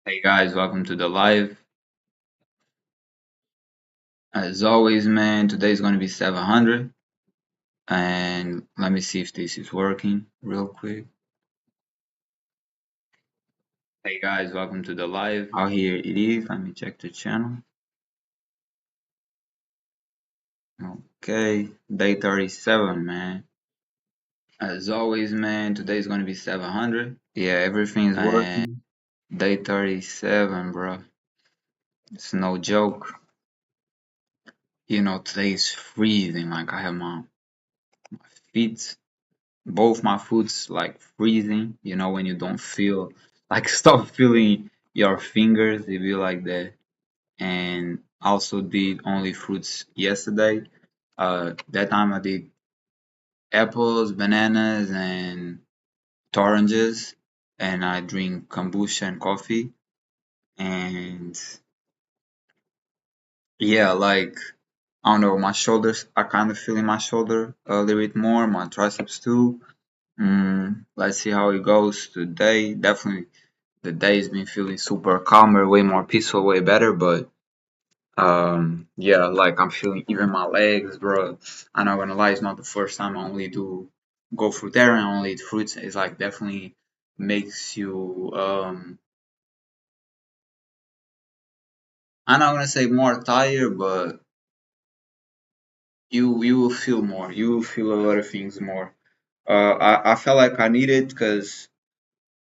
Hey guys, welcome to the live. As always, man, today's going to be 700. And let me see if this is working real quick. Hey guys, welcome to the live. Out here it is. Let me check the channel. Okay, day 37, man. As always, man, today's going to be 700. Yeah, everything's working. Day 37, bro. It's no joke. Today's freezing. Like, I have my feet both my foot's like freezing, when you don't feel like stop feeling your fingers, it be like that. And also did only fruits yesterday. That time I did apples, bananas, and oranges, and I drink kombucha and coffee. And yeah, like I don't know, my shoulders, I kind of feeling my shoulder a little bit more, my triceps too. Let's see how it goes today. Definitely the day's been feeling super calmer, way more peaceful, way better. But yeah, like I'm feeling even my legs, bro. I'm not gonna lie, it's not the first time I only do go fruitarian, I only eat fruits. It's like definitely makes you I'm not gonna say more tired, but you will feel more. You will feel a lot of things more. I felt like I needed because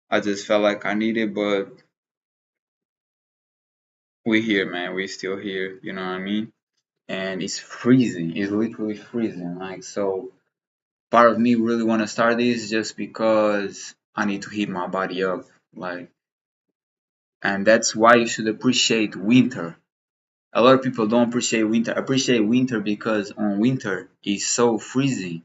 I just felt like I needed, but we here, man. We still here. You know what I mean? And it's freezing. It's literally freezing. Like so, part of me really want to start this just because I need to heat my body up. Like, and that's why you should appreciate winter. A lot of people don't appreciate winter. Appreciate winter because on winter it's so freezing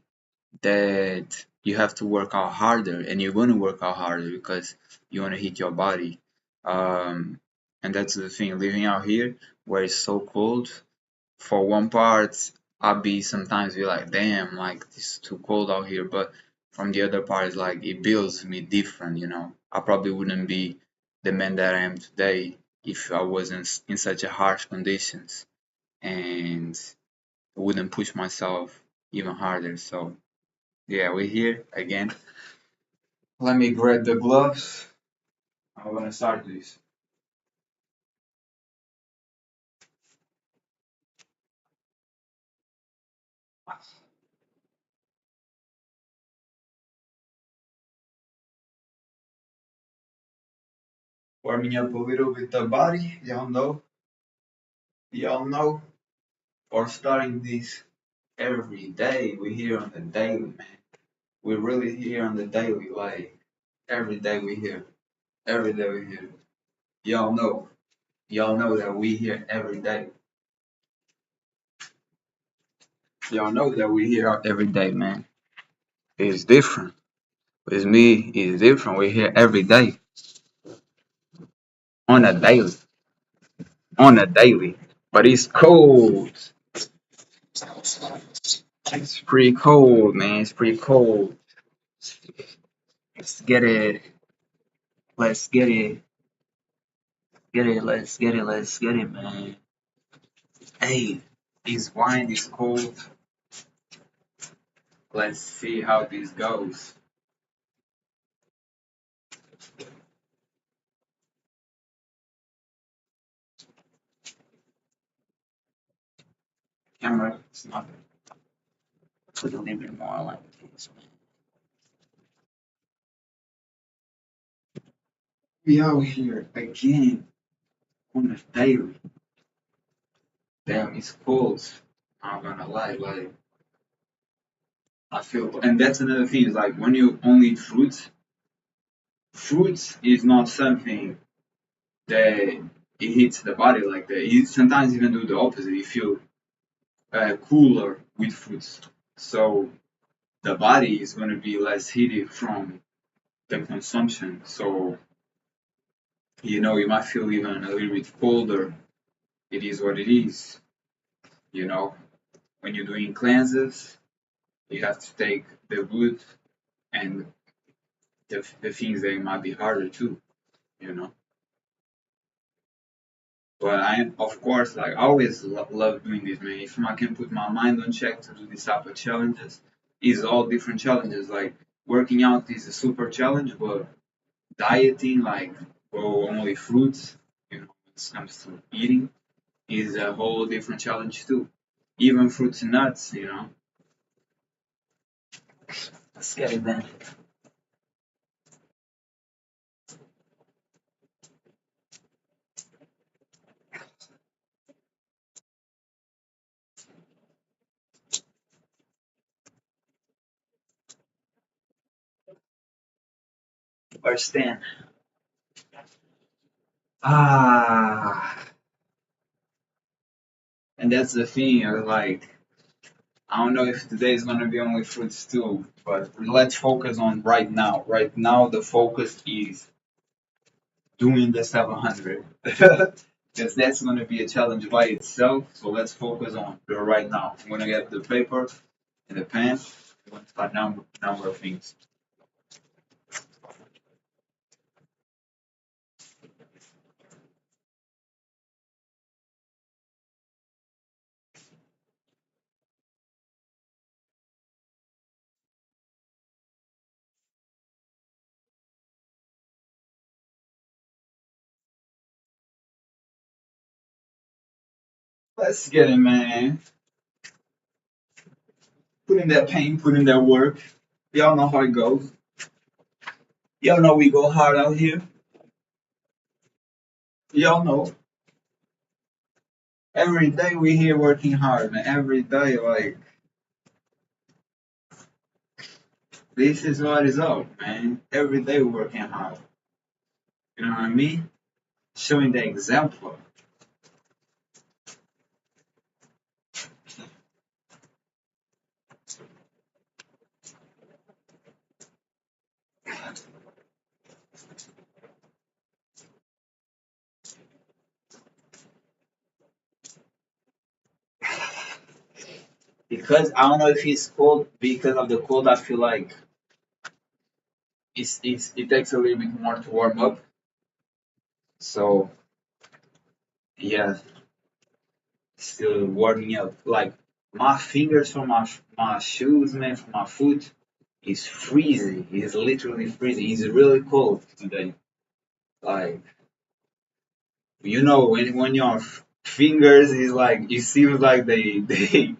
that you have to work out harder, and you're going to work out harder because you want to heat your body. Um, and that's the thing. Living out here where it's so cold, for one part, I'll be sometimes be like, damn, like it's too cold out here. But from the other part, it's like it builds me different. I probably wouldn't be the man that I am today if I wasn't in such a harsh conditions and wouldn't push myself even harder. So yeah, we're here again. Let me grab the gloves. I'm gonna start this. Warming up a little bit the body, y'all know, or starting this every day. We're here on the daily, man. We're really here on the daily, like every day we here. Every day we here. Y'all know. Y'all know that we here every day. Y'all know that we here every day, man. It's different. With me, it's different. We're here every day. On a daily. On a daily. But it's cold. It's pretty cold, man. It's pretty cold. Let's get it. Let's get it. Get it. Let's get it. Let's get it, man. Hey, this wine is cold. Let's see how this goes. Camera, it's not. Put a little bit more like this, man. We out here again on the daily. Damn, it's cold. I'm not gonna lie, like I feel, and that's another thing. Is like when you only eat fruits. Fruits is not something that it hits the body like that. You sometimes even do the opposite. You feel cooler with fruits, so the body is going to be less heated from the consumption. So you might feel even a little bit colder. It is what it is. You know, when you're doing cleanses, you have to take the good and the things that might be harder too. You know. But I, of course, like I always love doing this, man. If I can put my mind on check to do this type of challenges, it's all different challenges. Like working out is a super challenge, but dieting, like go only fruits, when it comes to eating, is a whole different challenge too. Even fruits and nuts. Let's get it then. First 10. Ah, and that's the thing. Like, I don't know if today is gonna be only fruits too, but let's focus on right now. Right now, the focus is doing the 700. Because that's gonna be a challenge by itself. So let's focus on the right now. I'm gonna get the paper and the pen. I'm gonna start number of things. Let's get it, man. Put in that pain, put in that work. Y'all know how it goes. Y'all know we go hard out here. Y'all know. Every day we here working hard, man. Every day, like, this is what is up, man. Every day we're working hard. You know what I mean? Showing the example. Because I don't know if it's cold, because of the cold, I feel like it takes a little bit more to warm up. So, yeah, still warming up. Like, my fingers from my shoes, man, from my foot, is freezing. It's literally freezing. It's really cold today. Like, when your fingers is like, it seems like they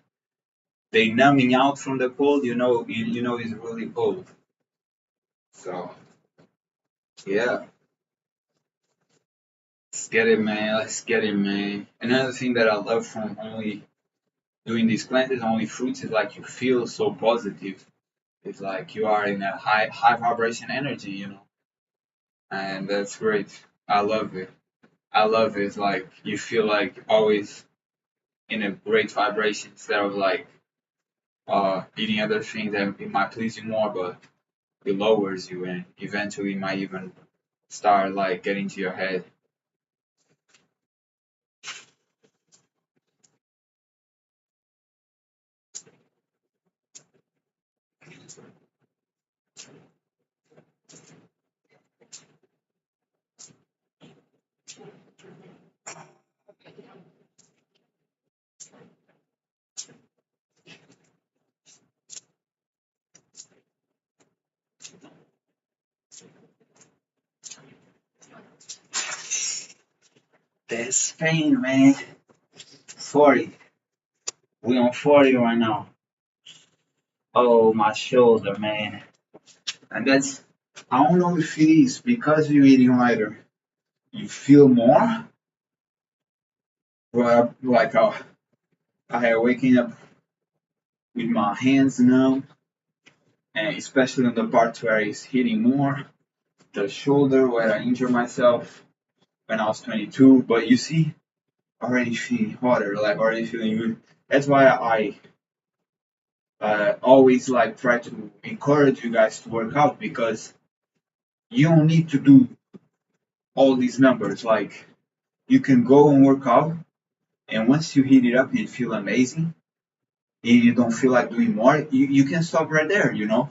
numbing out from the cold. You know it's really cold. So yeah, let's get it, man. Let's get it, man. Another thing that I love from only doing these cleanses, only fruits, is like you feel so positive. It's like you are in a high vibration energy, and that's great. I love it. I love it. It's like you feel like always in a great vibration instead of like eating other things that it might please you more, but it lowers you and eventually might even start like getting to your head. That's pain, man. 40. We on 40 right now. Oh, my shoulder, man. And that's, I don't know if it is because you're eating lighter. You feel more, but like I had waking up with my hands numb, and especially on the parts where it's hitting more, the shoulder where I injured myself when I was 22. But you see, already feeling hotter, like already feeling good. That's why I always like try to encourage you guys to work out because you don't need to do all these numbers. Like you can go and work out, and once you heat it up and feel amazing, and you don't feel like doing more, you can stop right there. You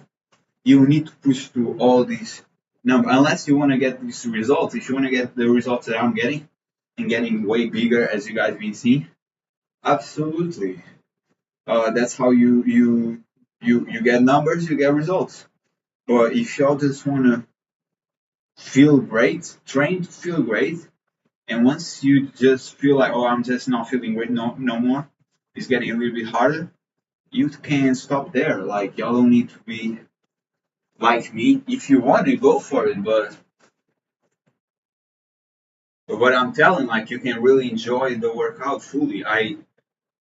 need to push through all these numbers unless you want to get these results. If you want to get the results that I'm getting, and getting way bigger, as you guys been seeing. Absolutely. That's how you get numbers, you get results. But if y'all just wanna feel great, train to feel great, and once you just feel like, oh, I'm just not feeling great no more, it's getting a little bit harder. You can stop there. Like y'all don't need to be like me. If you want to go for it, but what I'm telling, like you can really enjoy the workout fully. I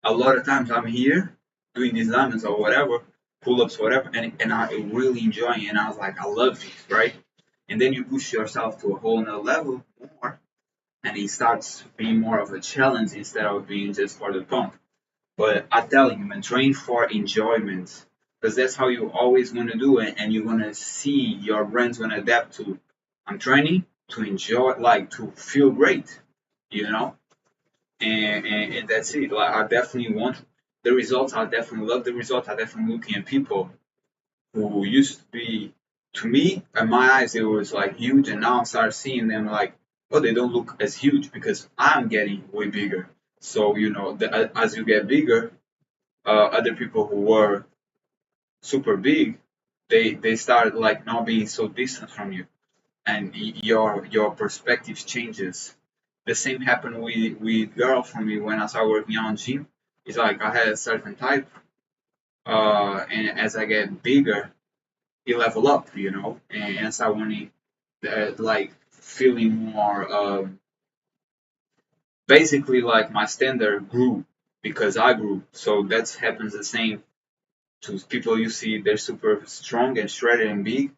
A lot of times I'm here doing these diamonds or whatever, pull ups, whatever, and I really enjoy it. And I was like, I love this, right? And then you push yourself to a whole nother level more, and it starts being more of a challenge instead of being just for the pump. But I tell you, man, train for enjoyment because that's how you always want to do it, and you're gonna see your brain's gonna adapt to. I'm training to enjoy, like to feel great, you know, and that's it. Like I definitely want the results. I definitely love the results. I definitely looking at people who used to be, to me, in my eyes, it was like huge, and now I start seeing them like, oh, they don't look as huge because I'm getting way bigger. So as you get bigger, other people who were super big, they started like not being so distant from you, and your perspective changes. The same happened with girl for me when I started working out in gym. It's like I had a certain type, and as I get bigger, you level up, and start wanting, like feeling more. Basically, like my standard grew because I grew. So that happens the same to people you see. They're super strong and shredded and big,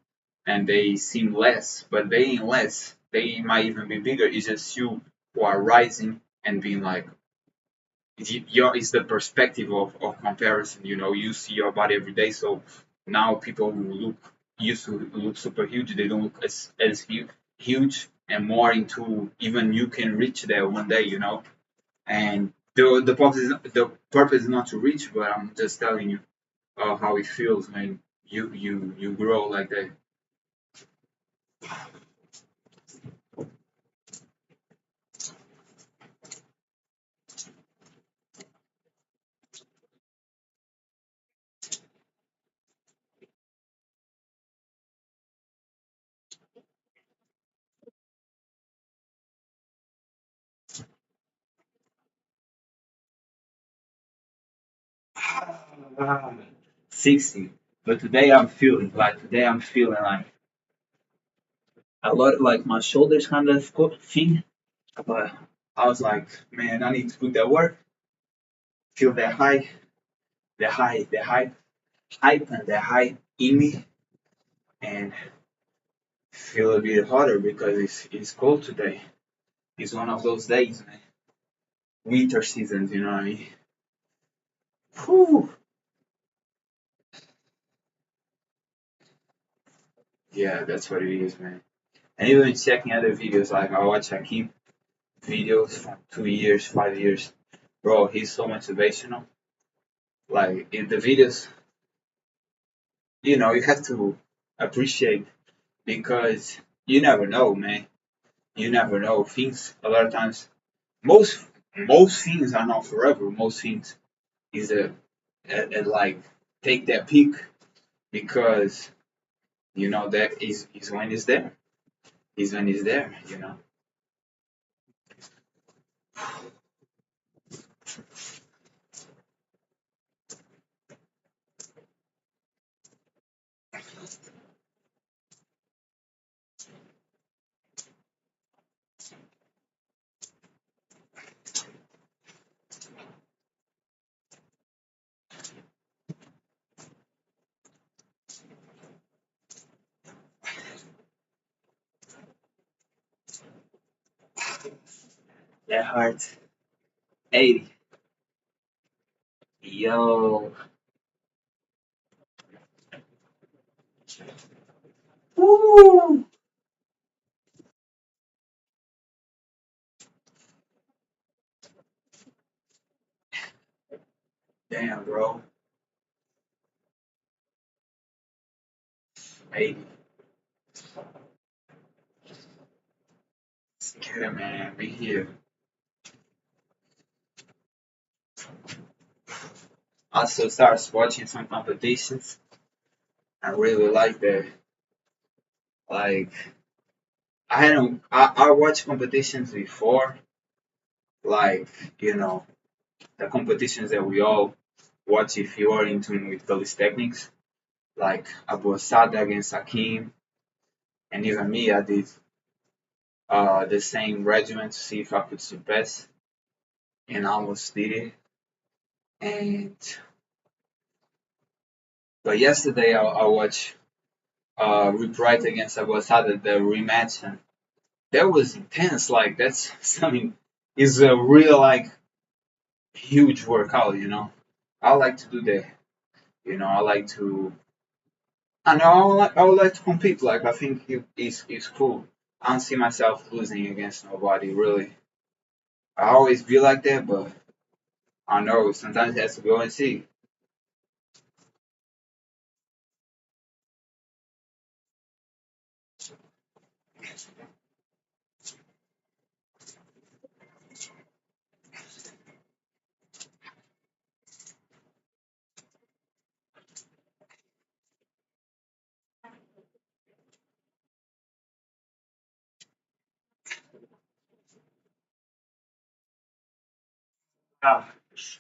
and they seem less, but they ain't less. They might even be bigger. It's just you who are rising and being like, it's the perspective of comparison. You see your body every day, so now people who used to look super huge, they don't look as huge and more into even you can reach there one day. And the purpose is not to reach, but I'm just telling you how it feels when you grow like that. Ah, 60. But today I'm feeling like a lot, like my shoulders kind of thing. But I was like, man, I need to put that work, feel that high, the hype and the high in me, and feel a bit harder because it's cold today. It's one of those days, man. Winter seasons, you know what I mean? Whew. Yeah, that's what it is, man. And even checking other videos, like I watch Hakim videos from 2 years, 5 years. Bro, he's so motivational. Like in the videos, you have to appreciate because you never know, man. You never know. Things a lot of times, most most things are not forever. Most things is a like take that peak because that is when it's there. Is when it's there. That heart, 80. Yo. Woo! Damn, bro. 80. Scared, man. Be here. also starts watching some competitions. I really like the like I hadn't I watched competitions before, like you know the competitions that we all watch if you are in tune with those techniques, like Abu Asada against Hakim, and even me, I did the same regimen to see if I could surpass, and I almost did it. And but yesterday I watched Rip Wright against Abu Asada, the rematch, and that was intense. Like that's something is a real like huge workout. I like to do that. I like to. I know I would like to compete. Like I think it's cool. I don't see myself losing against nobody really. I always be like that, but I know sometimes it has to go and see.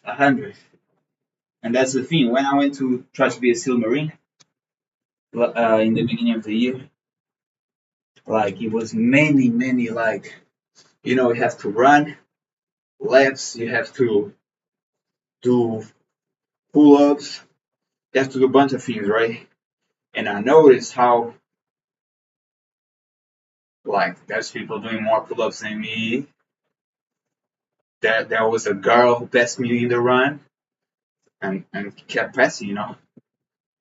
100. And that's the thing. When I went to try to be a SEAL Marine in the beginning of the year, like it was many like you have to run laps, you have to do pull-ups, you have to do a bunch of things, right? And I noticed how like there's people doing more pull-ups than me. There was a girl who passed me in the run and kept passing.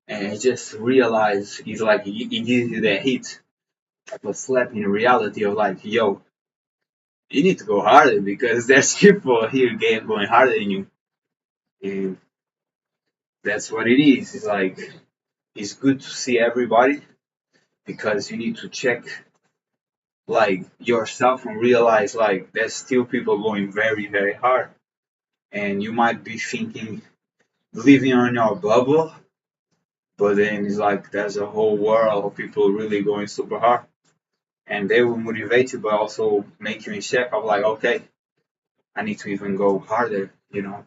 And I just realized it's like it gives you that hit, like a slap in reality of like, yo, you need to go harder because there's people here going harder than you. And that's what it is. It's like it's good to see everybody because you need to check like yourself and realize like there's still people going very hard. And you might be thinking living on your bubble, but then it's like there's a whole world of people really going super hard. And they will motivate you but also make you in check of like, okay, I need to even go harder. And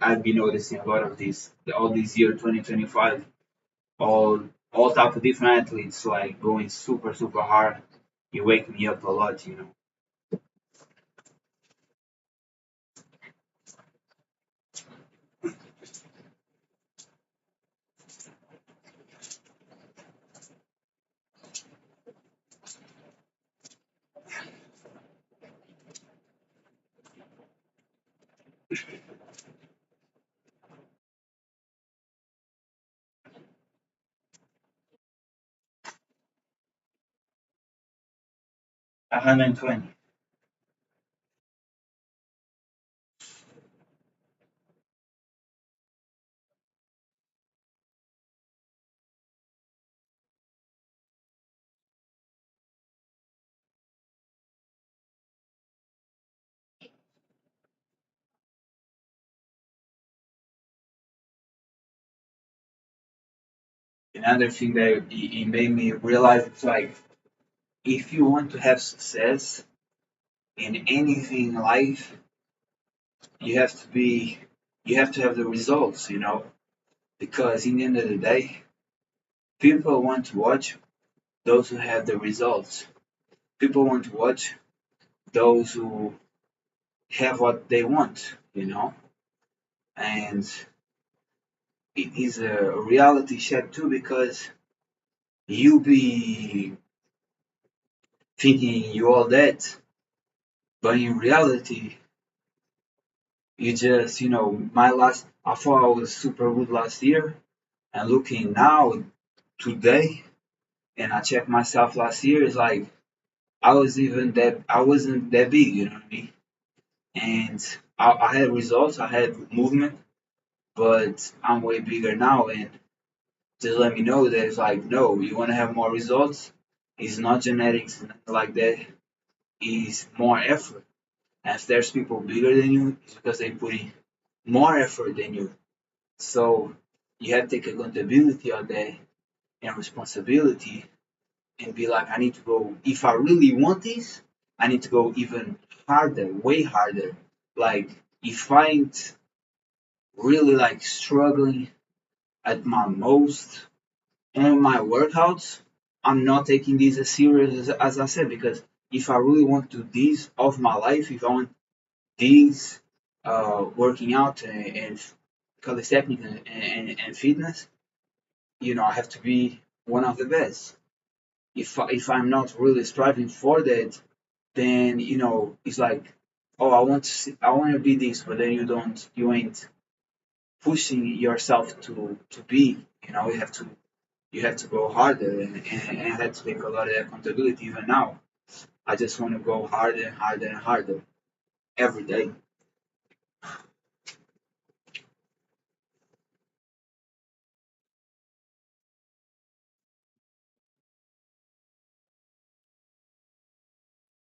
I've been noticing a lot of this all this year 2025, all type of different athletes like going super hard. You wake me up a lot. 120. Another thing that it made me realize it's like if you want to have success in anything in life, you have to be you have to have the results. Because in the end of the day, people want to watch those who have the results. People want to watch those who have what they want. And it is a reality check too because you be thinking you all that, but in reality, my I thought I was super good last year, and looking now, today, and I checked myself last year, it's like I wasn't that big, you know what I mean? And I had results, I had movement, but I'm way bigger now, and just let me know that it's like, no, you want to have more results? It's not genetics, nothing like that. It's more effort. And if there's people bigger than you, it's because they put in. more effort than you. So you have to take accountability of that and responsibility and be like, I need to go. If I really want this, I need to go even harder, way harder. Like if I ain't really like struggling at my most on my workouts, I'm not taking this as serious as I said, because if I really want to do this of my life, if I want this working out and calisthenics and fitness, I have to be one of the best. If I'm not really striving for that, then it's like, oh, I want to be this, but then you ain't pushing yourself to be. You have to go harder, and I had to take a lot of accountability. Even now, I just want to go harder and harder and harder every day.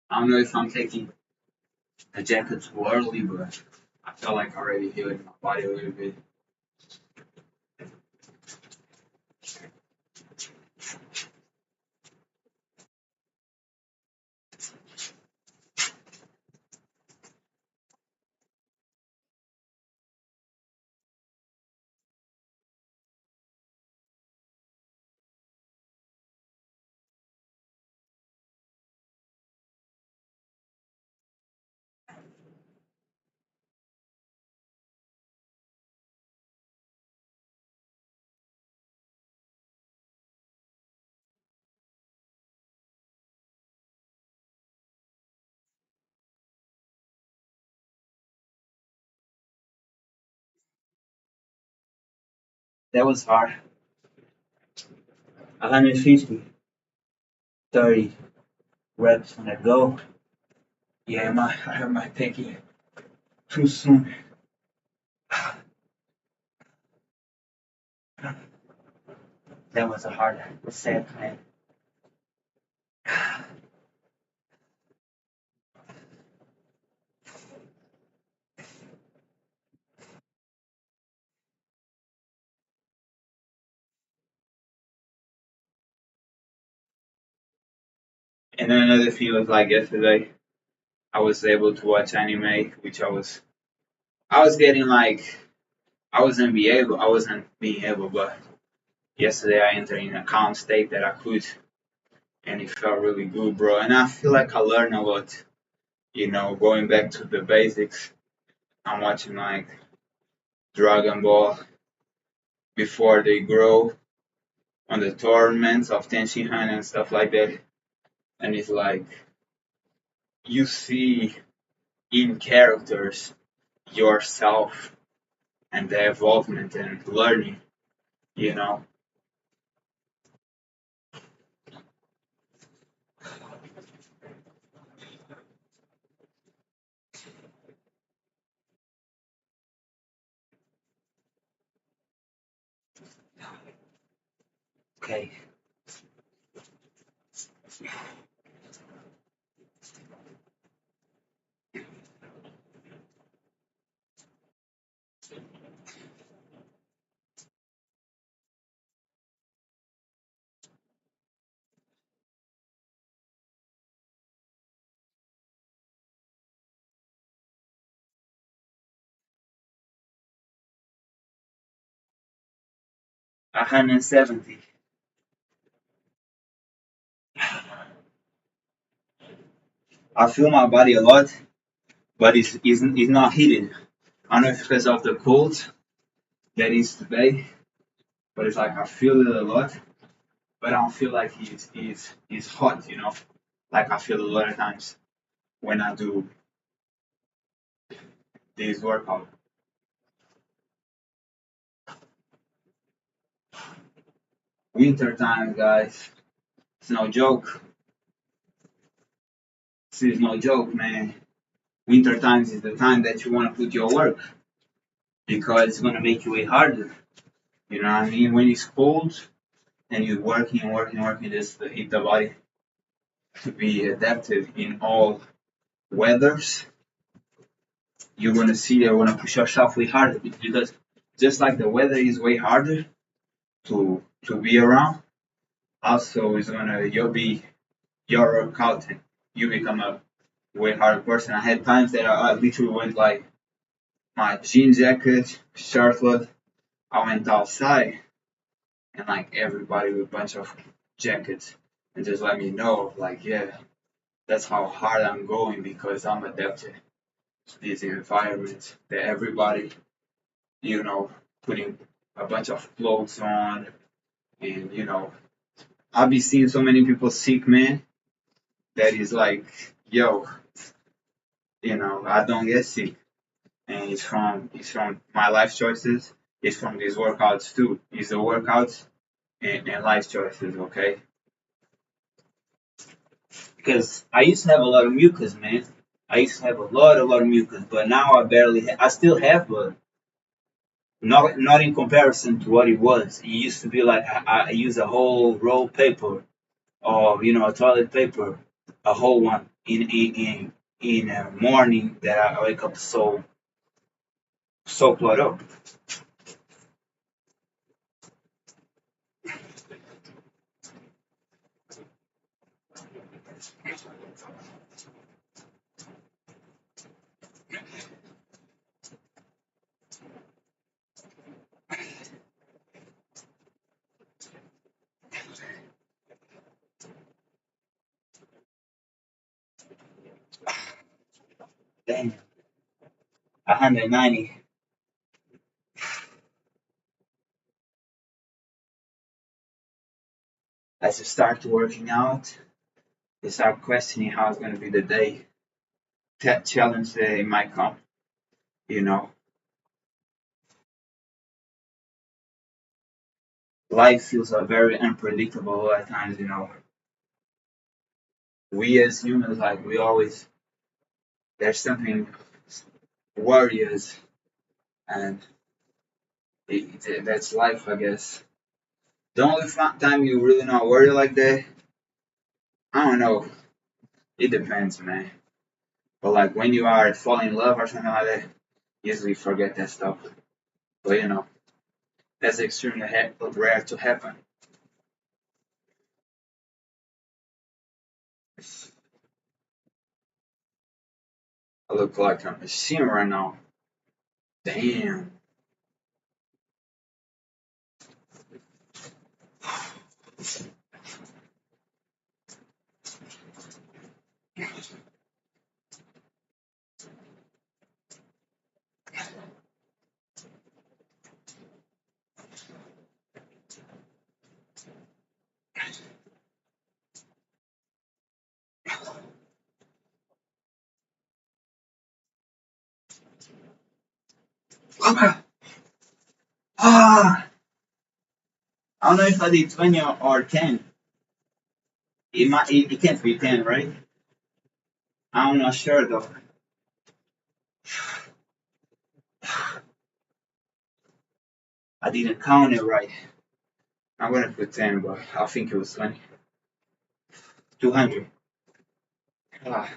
I don't know if I'm taking the jacket too early, but I feel like I already healing my body a little bit. That was hard. 150, 30 reps on a go. Yeah, I might take it too soon. That was a hard set, man. And then another thing was like yesterday, I was able to watch anime, which I was getting like, I wasn't being able, but yesterday I entered in a calm state that I could, and it felt really good, bro. And I feel like I learned a lot, going back to the basics. I'm watching like Dragon Ball before they grow on the tournaments of Tenshinhan and stuff like that. And it's like you see in characters yourself and the evolvement and learning, you know. Okay. 170. I feel my body a lot, but it's not heated. I don't know if it's because of the cold that is today, but it's like I feel it a lot, but I don't feel like it's hot, like I feel a lot of times when I do this workout. Winter time, guys. It's no joke. This is no joke, man. Winter times is the time that you want to put your work because it's gonna make you way harder. You know what I mean? When it's cold and you're working and working and working, just to hit the body to be adapted in all weathers. you're gonna see you're gonna push yourself way harder because just like the weather is way harder to be around, also is gonna you'll be your workout and you become a way harder person. I had times that I literally went like my jean jacket, shirtless. I went outside and like everybody with a bunch of jackets and just let me know like yeah, that's how hard I'm going because I'm adapted to this environment that everybody, you know, putting a bunch of clothes on and I'll be seeing so many people sick, man, that is like, yo, I don't get sick. And it's from my life choices. It's from these workouts too. It's the workouts and life choices, okay? Because I used to have a lot of mucus, man. I used to have a lot of mucus, but now I barely. I still have, but not in comparison to what it was. It used to be like I use a whole roll paper or a toilet paper, a whole one in a morning that I wake up so cluttered up. Damn, 190. As I start working out, I start questioning how it's going to be the day. That challenge that it might come. You know, life feels very unpredictable at times. We as humans, like we always, there's something worries, and that's life, I guess. The only time you really not worry like that, I don't know. It depends, man. But like when you are falling in love or something like that, usually forget that stuff. But that's extremely rare to happen. I look like a machine right now. Damn. Ah, I don't know if I did 20 or 10. It can't be 10, right? I'm not sure though. I didn't count it right. I'm gonna put 10, but I think it was 20. 200. Ah,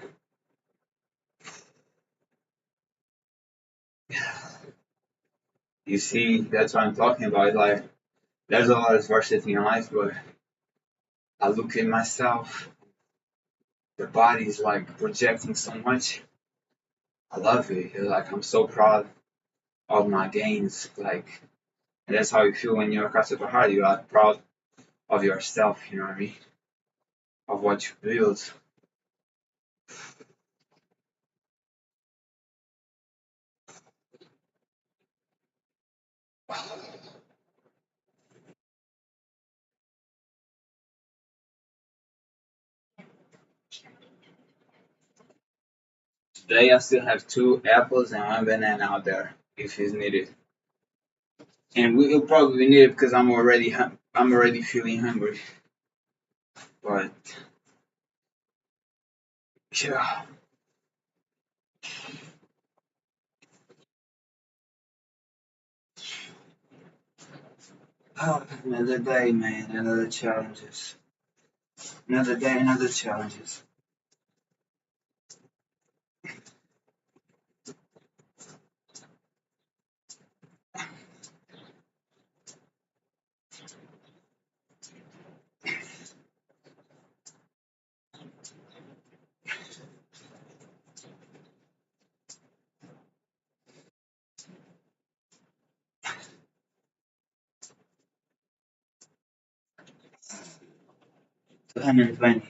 you see, that's what I'm talking about. Like, there's a lot of adversity in life, but I look at myself, the body is like projecting so much. I love it. It's like, I'm so proud of my gains. Like, and that's how you feel when you work super hard. You are proud of yourself, you know what I mean? Of what you build. Today I still have two apples and one banana out there if it's needed. And we'll probably need it because I'm already feeling hungry. But yeah, oh, another day, man, another challenges. Another day, another challenges. 220.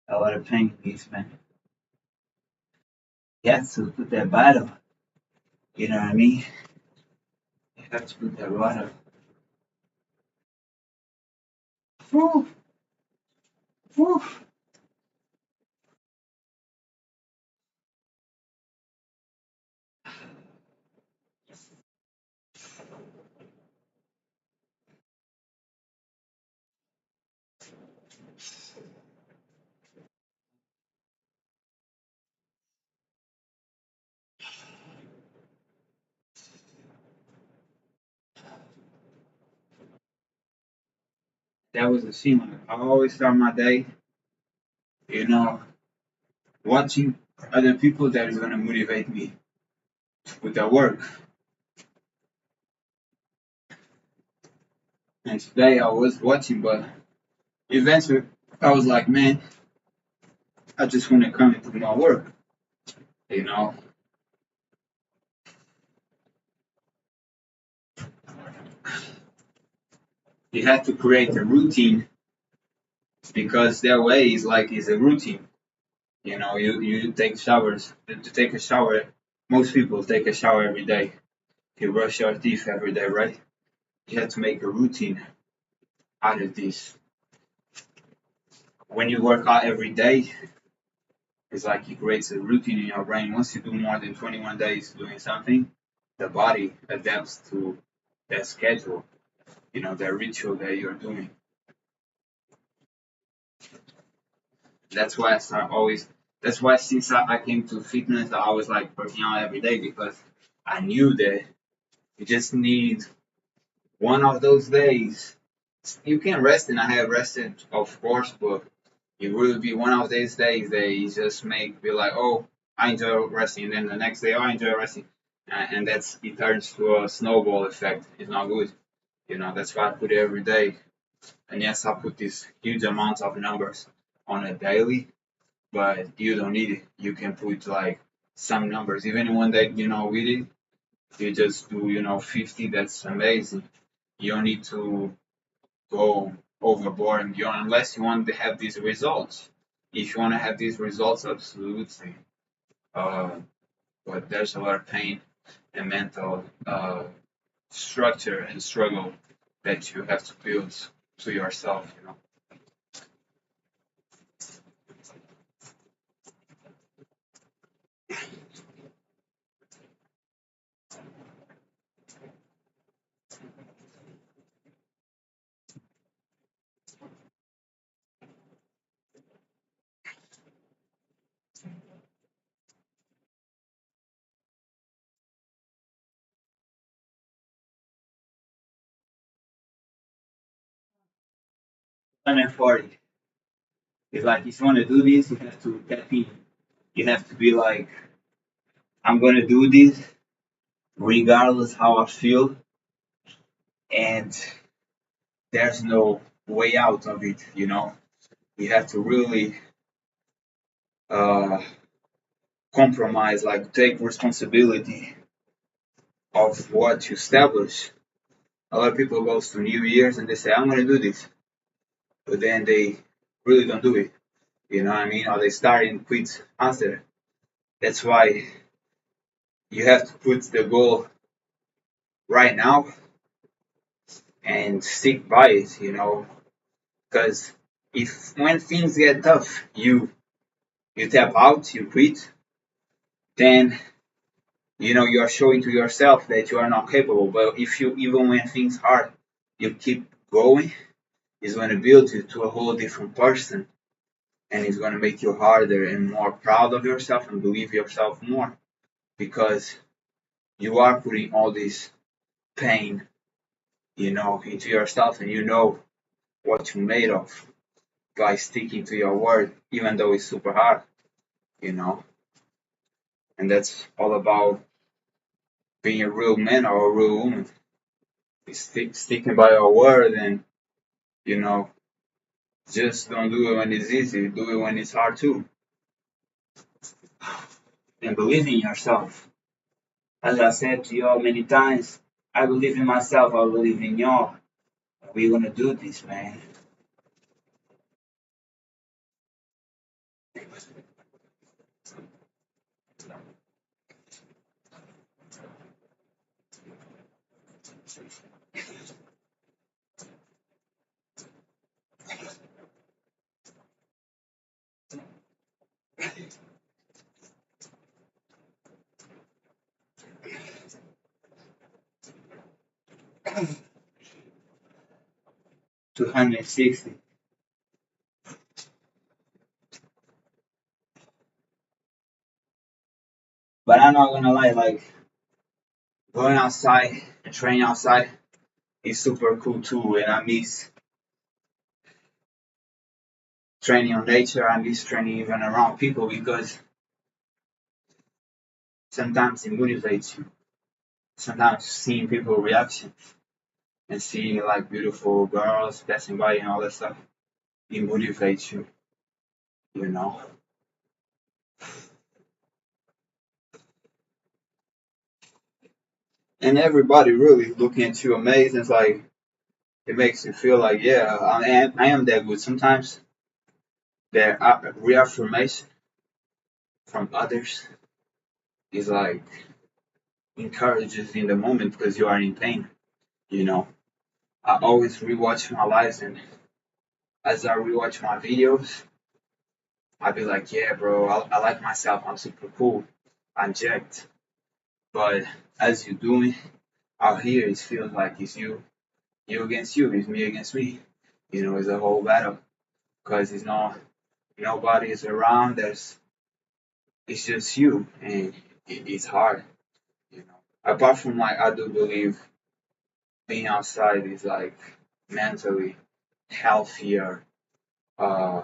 A lot of pain, please, man. You have to put that battle. You know what I mean? You have to put that battle. Whew, whew. That was the feeling. I always start my day, you know, watching other people that is gonna motivate me with their work. And today I was watching, but eventually I was like, man, I just want to come into my work. You know, you have to create a routine because that way is like is a routine. You know, you take showers. To take a shower, most people take a shower every day. You brush your teeth every day, right? You have to make a routine out of this. When you work out every day, it's like it creates a routine in your brain. Once you do more than 21 days doing something, the body adapts to that schedule, that ritual that you're doing. That's why I start always. That's why since I came to fitness, I was like working out every day because I knew that you just need one of those days. You can rest, and I have rested, of course, but it will be one of these days that you just make be like, oh, I enjoy resting, and then the next day, oh, I enjoy resting, and that's it turns to a snowball effect. It's not good, That's why I put it every day, and yes, I put this huge amount of numbers on a daily, but you don't need it. You can put like some numbers, even one that with it, you just do 50. That's amazing. You don't need to go overboard and beyond unless you want to have these results. If you want to have these results, absolutely. Uh, but there's a lot of pain and mental structure and struggle that you have to build to yourself. 140. It's like if you want to do this, you have to tap in. You have to be like, I'm gonna do this regardless how I feel, and there's no way out of it. You have to really uh, compromise, like take responsibility of what you establish. A lot of people goes to New Year's and they say, I'm gonna do this, but then they really don't do it. You know what I mean? Or they start and quit after. That's why you have to put the goal right now and stick by it. Because if when things get tough, you tap out, you quit, then you are showing to yourself that you are not capable. But if you even when things hard, you keep going, it's going to build you to a whole different person, and it's going to make you harder and more proud of yourself and believe yourself more because you are putting all this pain, into yourself, and you know what you're made of by sticking to your word, even though it's super hard, you know. And that's all about being a real man or a real woman. Sticking by your word and, you know, just don't do it when it's easy. Do it when it's hard too. And believe in yourself. As I said to y'all many times, I believe in myself, I believe in y'all. We gonna do this, man. 260. But I'm not gonna lie, like going outside and training outside is super cool too. And I miss training on nature. I miss training even around people because sometimes it motivates you. Sometimes seeing people reaction and seeing like beautiful girls passing by and all that stuff, it motivates you, you know. And everybody really looking at you amazed. It's like it makes you feel like, yeah, I am that good. Sometimes the reaffirmation from others is like encourages in the moment because you are in pain. You know, I always rewatch my lives, and as I rewatch my videos, I be like, yeah, bro, I like myself. I'm super cool. I'm jacked. But as you're doing out here, it feels like it's you against you, it's me against me. You know, it's a whole battle because it's not nobody is around. It's just you, and it's hard. You know, apart from like I do believe being outside is like mentally healthier. Uh,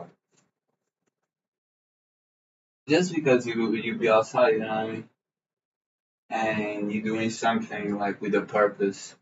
just because you be outside, you know what I mean, and you're doing something like with a purpose.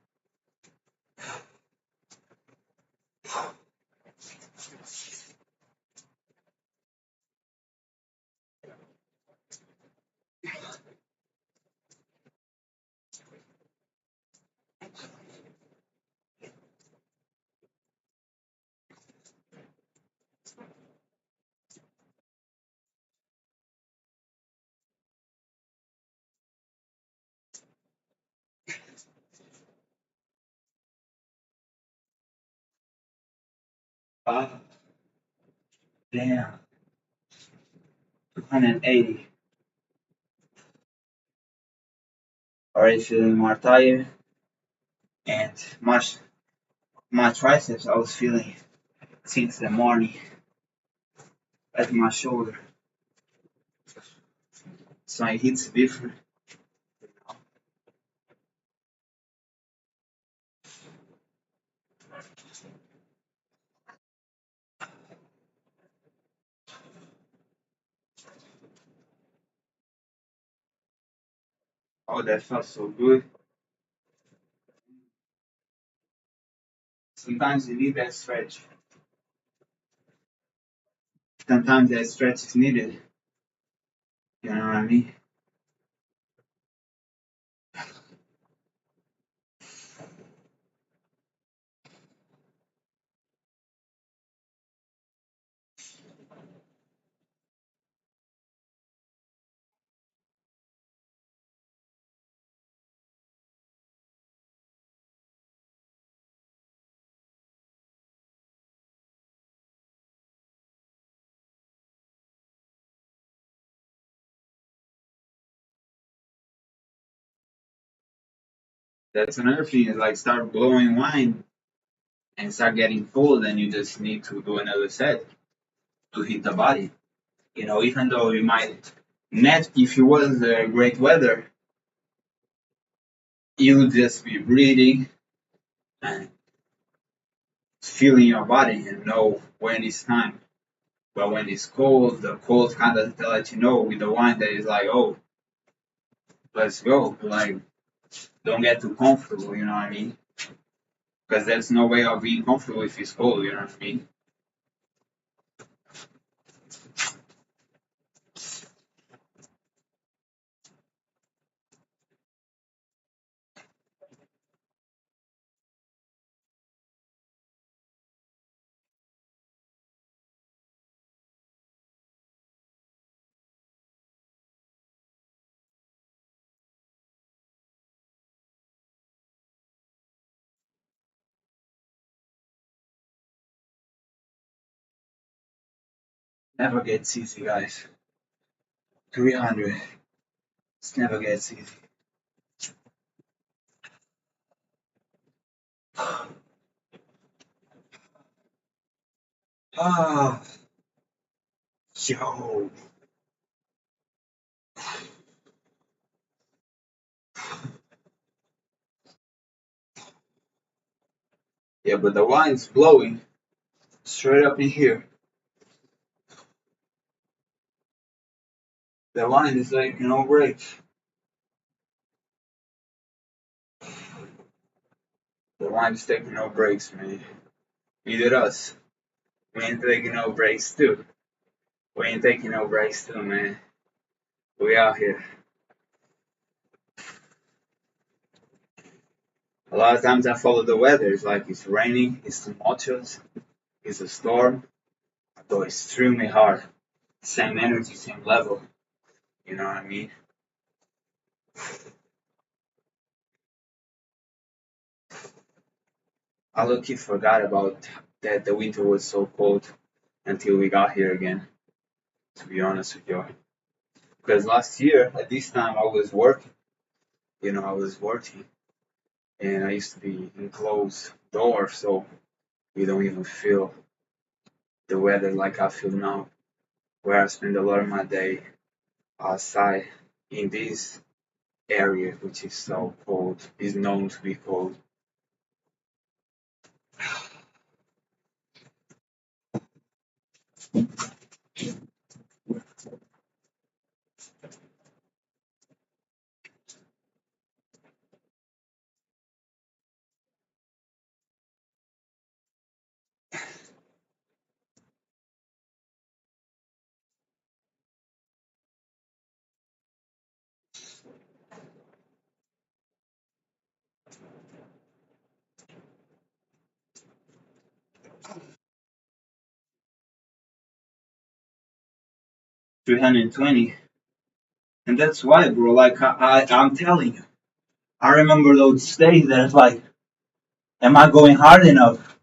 Ah, damn, 280. Already feeling more tired, and my triceps I was feeling since the morning at my shoulder, so it hits different. Oh, that felt so good. Sometimes you need that stretch. Sometimes that stretch is needed. You know what I mean? That's another thing is like start blowing wine and start getting full, then you just need to do another set to hit the body. You know, even though you might net if it was great weather, you would just be breathing and feeling your body and know when it's time. But when it's cold, the cold kind of let you know with the wine that is like, oh, let's go. Like, don't get too comfortable, you know what I mean? Because there's no way of being comfortable if it's cold, you know what I mean? Never gets easy, guys. 300. It never gets easy. Ah, yo. Yeah, but the wine's blowing straight up in here. The wine is like no break. The wine's taking no breaks, man. Neither us. We ain't taking no breaks too. We ain't taking no breaks too, man. We out here. A lot of times I follow the weather. It's like it's raining, it's tumultuous, it's a storm. I go extremely hard. Same energy, same level. You know what I mean? I low-key forgot about that the winter was so cold until we got here again, to be honest with you. Because last year at this time I was working, I was working and I used to be in closed doors, so we don't even feel the weather like I feel now, where I spend a lot of my day outside in this area, which is so cold, is known to be cold. 320, and that's why, bro. Like I'm telling you, I remember those days that it's like, am I going hard enough?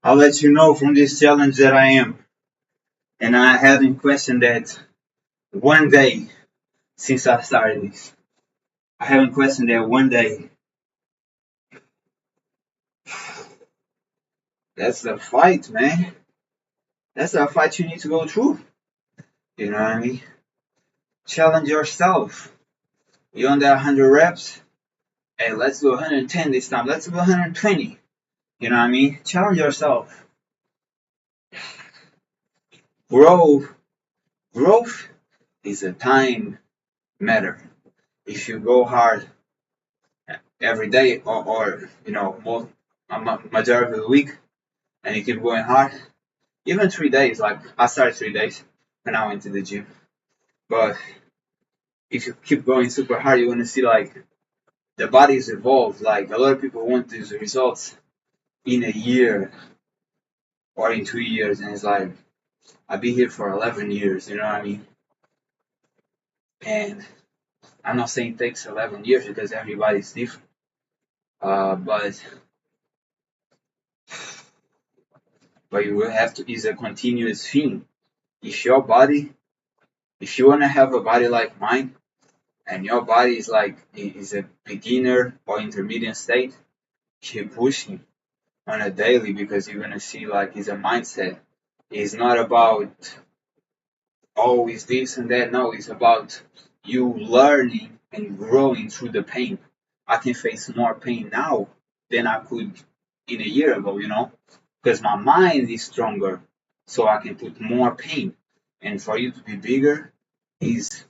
I'll let you know from this challenge that I am. And I haven't questioned that one day since I started this. I haven't questioned that one day. That's the fight, man. That's the fight you need to go through. You know what I mean? Challenge yourself. You on that 100 reps? Hey, let's do 110 this time. Let's do 120. You know what I mean? Challenge yourself. Growth, growth is a time matter. If you go hard every day or most majority of the week and you keep going hard, even 3 days, like I started 3 days when I went to the gym. But if you keep going super hard, you're gonna see like the body's evolved. Like a lot of people want these results in a year or in 2 years, and it's like I've been here for 11 years. You know what I mean? And I'm not saying it takes 11 years because everybody's different. But you will have to. Is a continuous thing. If your body, if you wanna have a body like mine, and your body is like is a beginner or intermediate state, keep pushing on a daily because you're gonna see like it's a mindset. It's not about always this and that. No, it's about you learning and growing through the pain. I can face more pain now than I could in a year ago, because my mind is stronger, so I can put more pain. And for you to be bigger is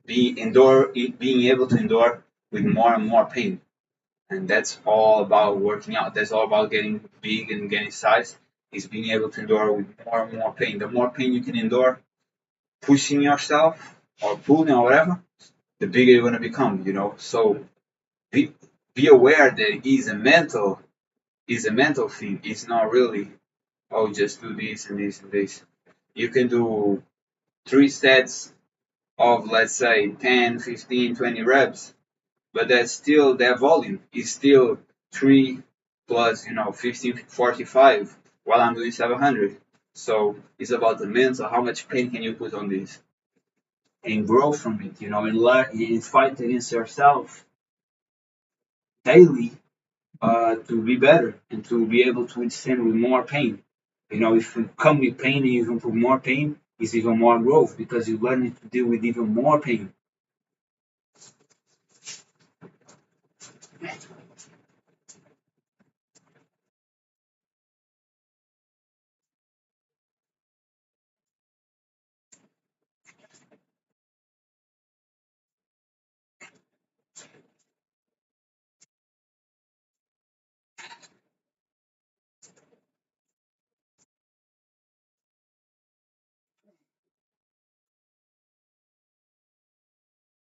being able to endure with more and more pain. And that's all about working out. That's all about getting big and getting size. Is being able to endure with more and more pain. The more pain you can endure, pushing yourself or pulling or whatever, the bigger you're gonna become. So be be aware that it is a mental thing. It's not really, oh, just do this and this and this. You can do 3 sets of, let's say, 10, 15, 20 reps, but that's still that volume is still 3 plus 15, 45 while I'm doing 700. So it's about the mental. How much pain can you put on this and grow from it? And learn and fight against yourself daily to be better and to be able to withstand with more pain. If you come with pain and you even put more pain, it's even more growth because you learn to deal with even more pain.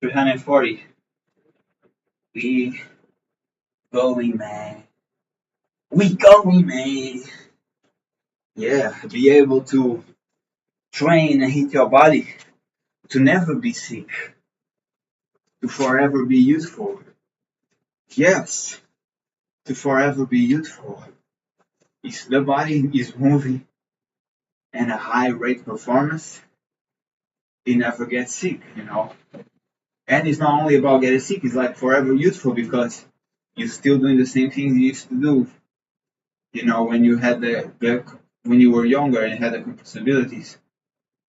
340. We going, man. We going, man. Yeah, be able to train and hit your body to never be sick, to forever be useful. Yes, to forever be useful. If the body is moving and a high rate performance, it never gets sick. And it's not only about getting sick, it's like forever useful because you're still doing the same things you used to do, when you had when you were younger and had the responsibilities.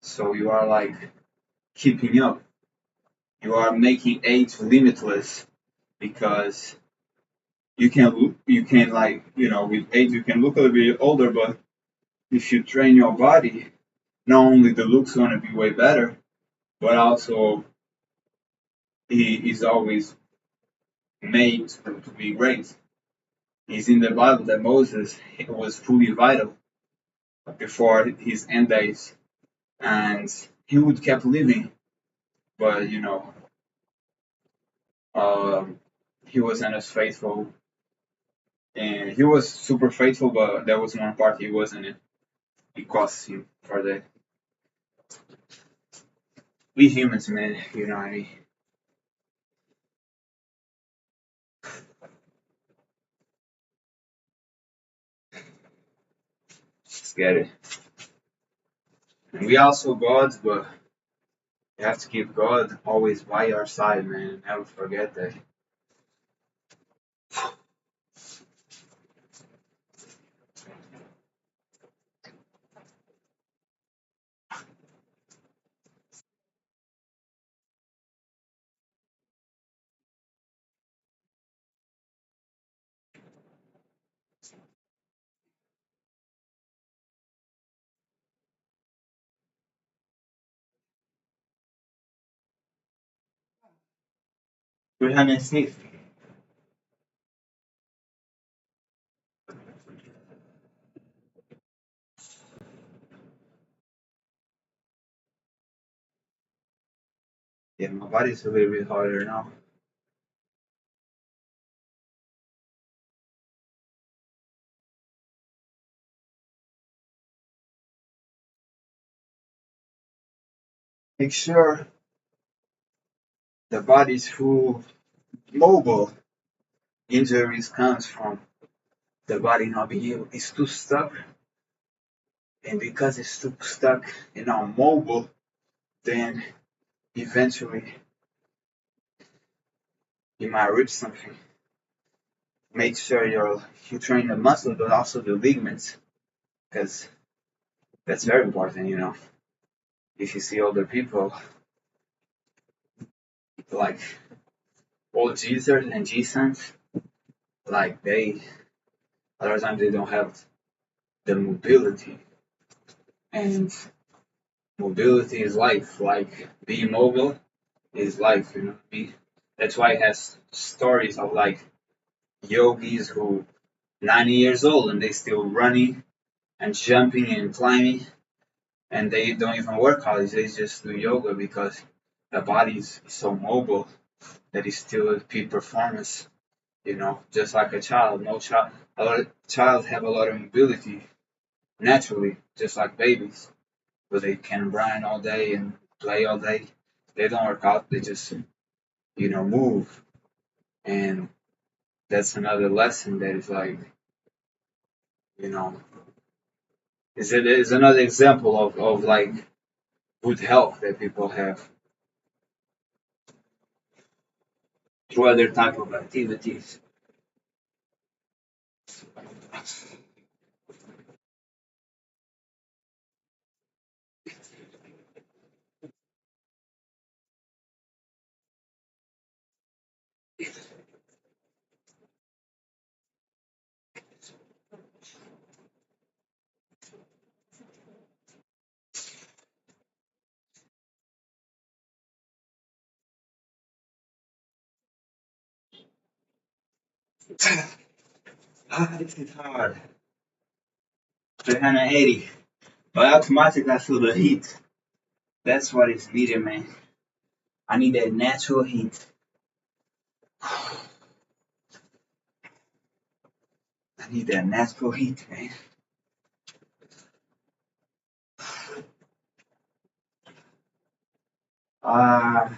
So you are like keeping up. You are making age limitless because you can like, with age you can look a little bit older, but if you train your body, not only the looks gonna be way better, but also he is always made to be great. It's in the Bible that Moses was fully vital before his end days, and he would keep living, but um, he wasn't as faithful, and he was super faithful, but there was one part he wasn't. It cost him for that. We humans, man, what I mean. Just get it. And we also gods, but you have to keep God always by your side, man. Never forget that. 360. Yeah, my body's a little bit harder now. Make sure the body's full mobile. Injuries comes from the body not being able. It's too stuck, and because it's too stuck and not mobile, then eventually you might rip something. Make sure you train the muscle, but also the ligaments, because that's very important. If you see older people like old Geezers and G-Sons, like a lot of times they don't have the mobility, and mobility is life. Like being mobile is life. That's why it has stories of like yogis who 90 years old and they still running and jumping and climbing, and they don't even work out. They just do yoga because the body is so mobile that it's still a peak performance. Just like a child. No child, a lot of child have a lot of mobility naturally, just like babies, but they can run all day and play all day. They don't work out. They just move, and that's another lesson that is like, you know, Is another example of like good health that people have through other type of activities. Ah, this is hard. 380. But automatically I feel the heat. That's what is needed, man. I need that natural heat. I need that natural heat, man. Uh,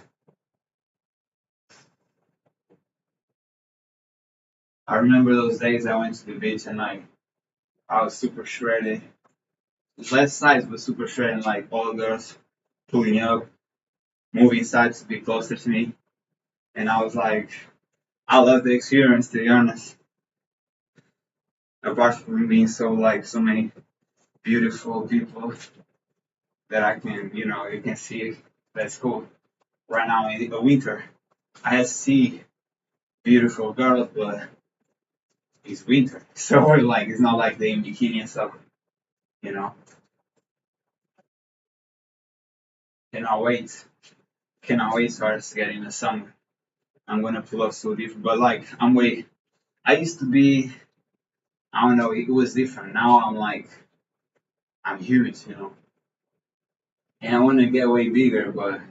I remember those days I went to the beach and like I was super shredded. Less size, but super shredded. Like all the girls pulling up, moving sides to be closer to me. And I was like, I love the experience, to be honest. Apart from being so like so many beautiful people that I can, you can see. That's cool. Right now in the winter, I see beautiful girls, but it's winter, so like it's not like they in bikini and stuff. You know, cannot wait. Cannot wait for us to get in the summer. I'm gonna pull up so different, but like I'm way. I used to be. I don't know. It was different. Now I'm like I'm huge, and I want to get way bigger, but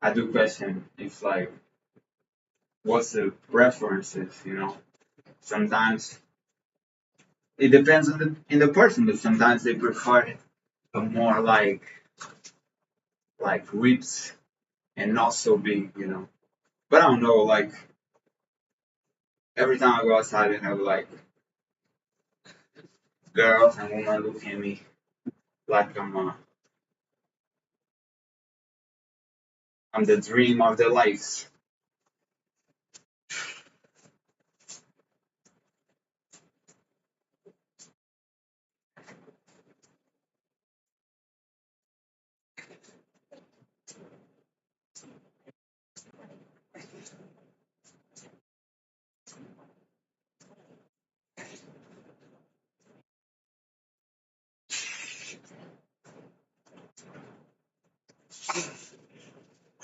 I do question if like what's the preferences. Sometimes it depends on the person, but sometimes they prefer a more like ribs and not so big. But I don't know, like every time I go outside and have like girls and women looking at me like I'm the dream of their lives.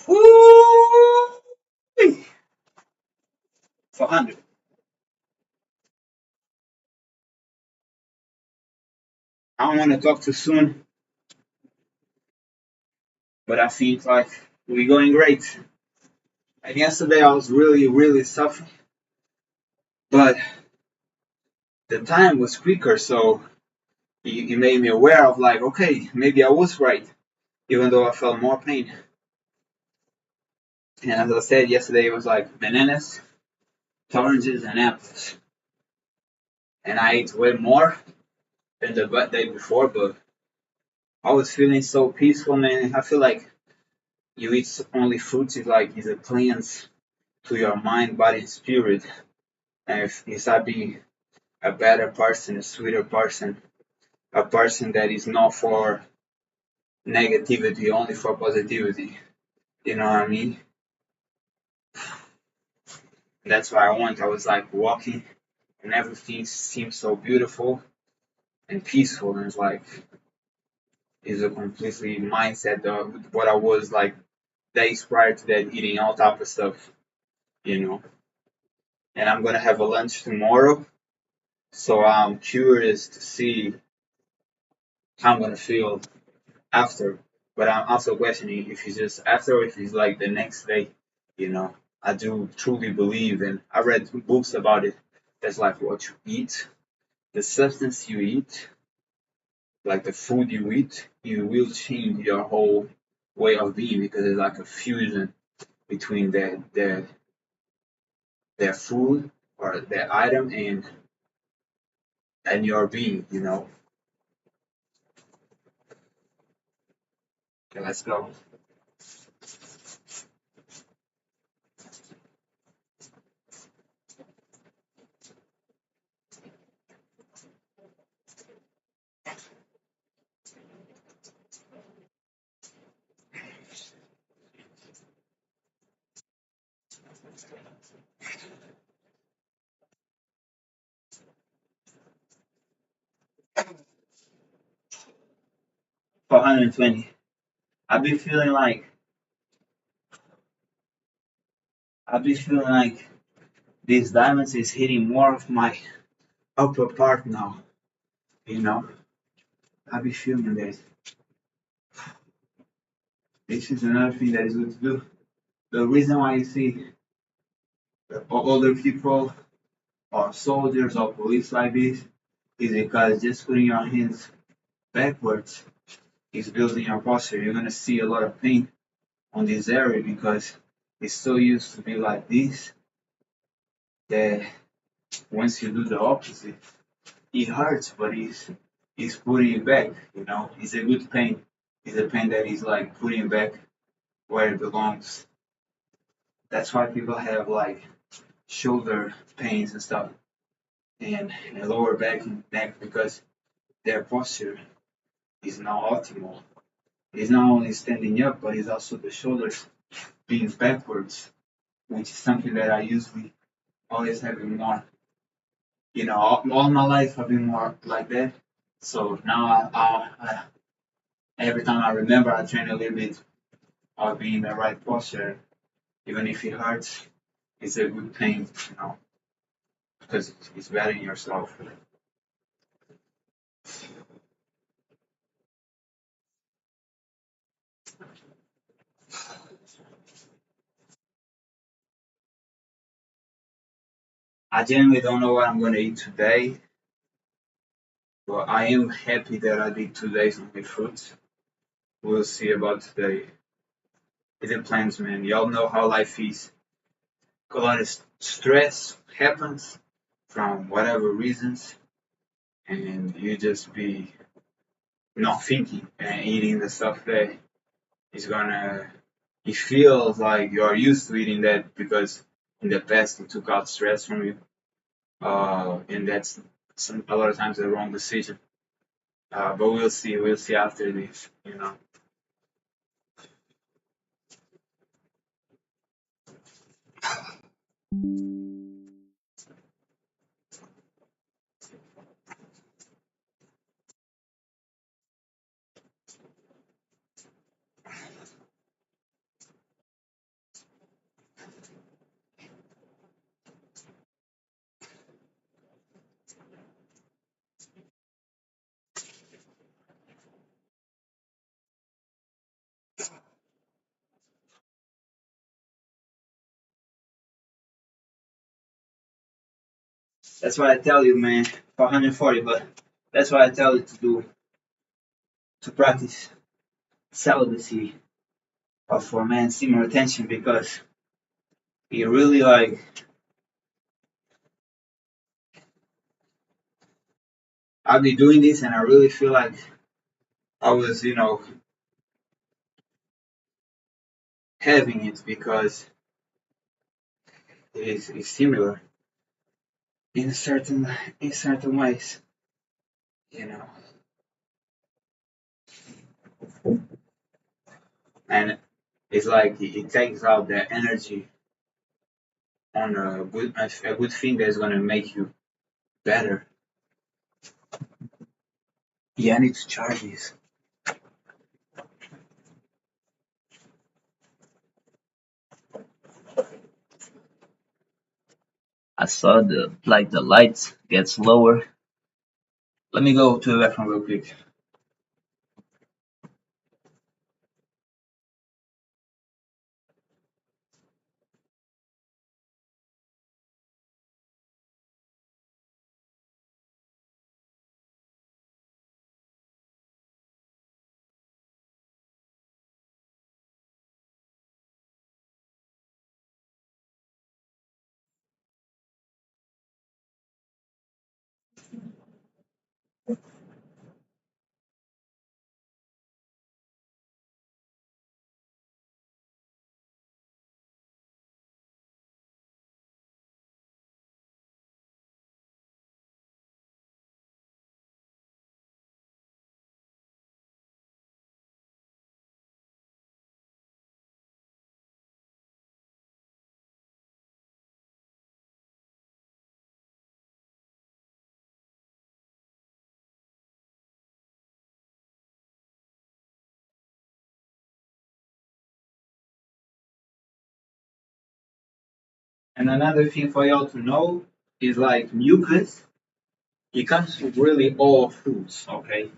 Woo! 400. I don't want to talk too soon, but I think like we're going great. And yesterday I was really, really suffering, but the time was quicker, so it made me aware of like, okay, maybe I was right, even though I felt more pain. And as I said yesterday, it was like bananas, oranges, and apples. And I ate way more than the day before, but I was feeling so peaceful, man. I feel like you eat only fruits is a cleanse to your mind, body, and spirit. And if I be a better person, a sweeter person, a person that is not for negativity, only for positivity. You know what I mean? That's what I want. I was like walking, and everything seemed so beautiful and peaceful. And it's like it's a completely mindset of what I was like days prior to that, eating all type of stuff. You know. And I'm gonna have a lunch tomorrow, so I'm curious to see how I'm gonna feel after. But I'm also questioning if it's just after or if it's like the next day. You know, I do truly believe, and I read books about it. That's like what you eat, the substance you eat, like the food you eat, you will change your whole way of being because it's like a fusion between their food or their item and your being. Okay, let's go. For 120. I've been feeling like I've been feeling like these diamonds is hitting more of my upper part now. You know, I've been feeling this. This is another thing that is good to do. The reason why you see older people or soldiers or police like this is because just putting your hands backwards is building your posture. You're gonna see a lot of pain on this area because it's so used to be like this that once you do the opposite, it hurts, but it's putting it back. You know, it's a good pain. It's a pain that is like putting back where it belongs. That's why people have like shoulder pains and stuff and lower back and neck because their posture is not optimal. It's not only standing up, but it's also the shoulders being backwards, which is something that I usually always have been more. You know, all my life I've been more like that. So now every time I remember, I train a little bit of being in the right posture, even if it hurts. It's a good thing, you know, because it's bettering yourself. I genuinely don't know what I'm gonna eat today, but I am happy that I did 2 days on my fruits. We'll see about today. It depends, man. Y'all know how life is. A lot of stress happens from whatever reasons, and you just be not thinking and eating the stuff that is gonna. It feels like you're used to eating that because in the past it took out stress from you, and that's a lot of times the wrong decision. But we'll see. We'll see after this. You know. That's why I tell you, man, for 140. But that's why I tell you to practice celibacy for man semen retention because it really like I've been doing this and I really feel like I was, having it because it's similar in certain ways, you know. And it's like it takes out the energy on a good thing that's gonna make you better. Yeah, I need to charge this. I saw the lights gets lower. Let me go to the bathroom real quick. And another thing for y'all to know is like mucus, it comes from really all foods, okay?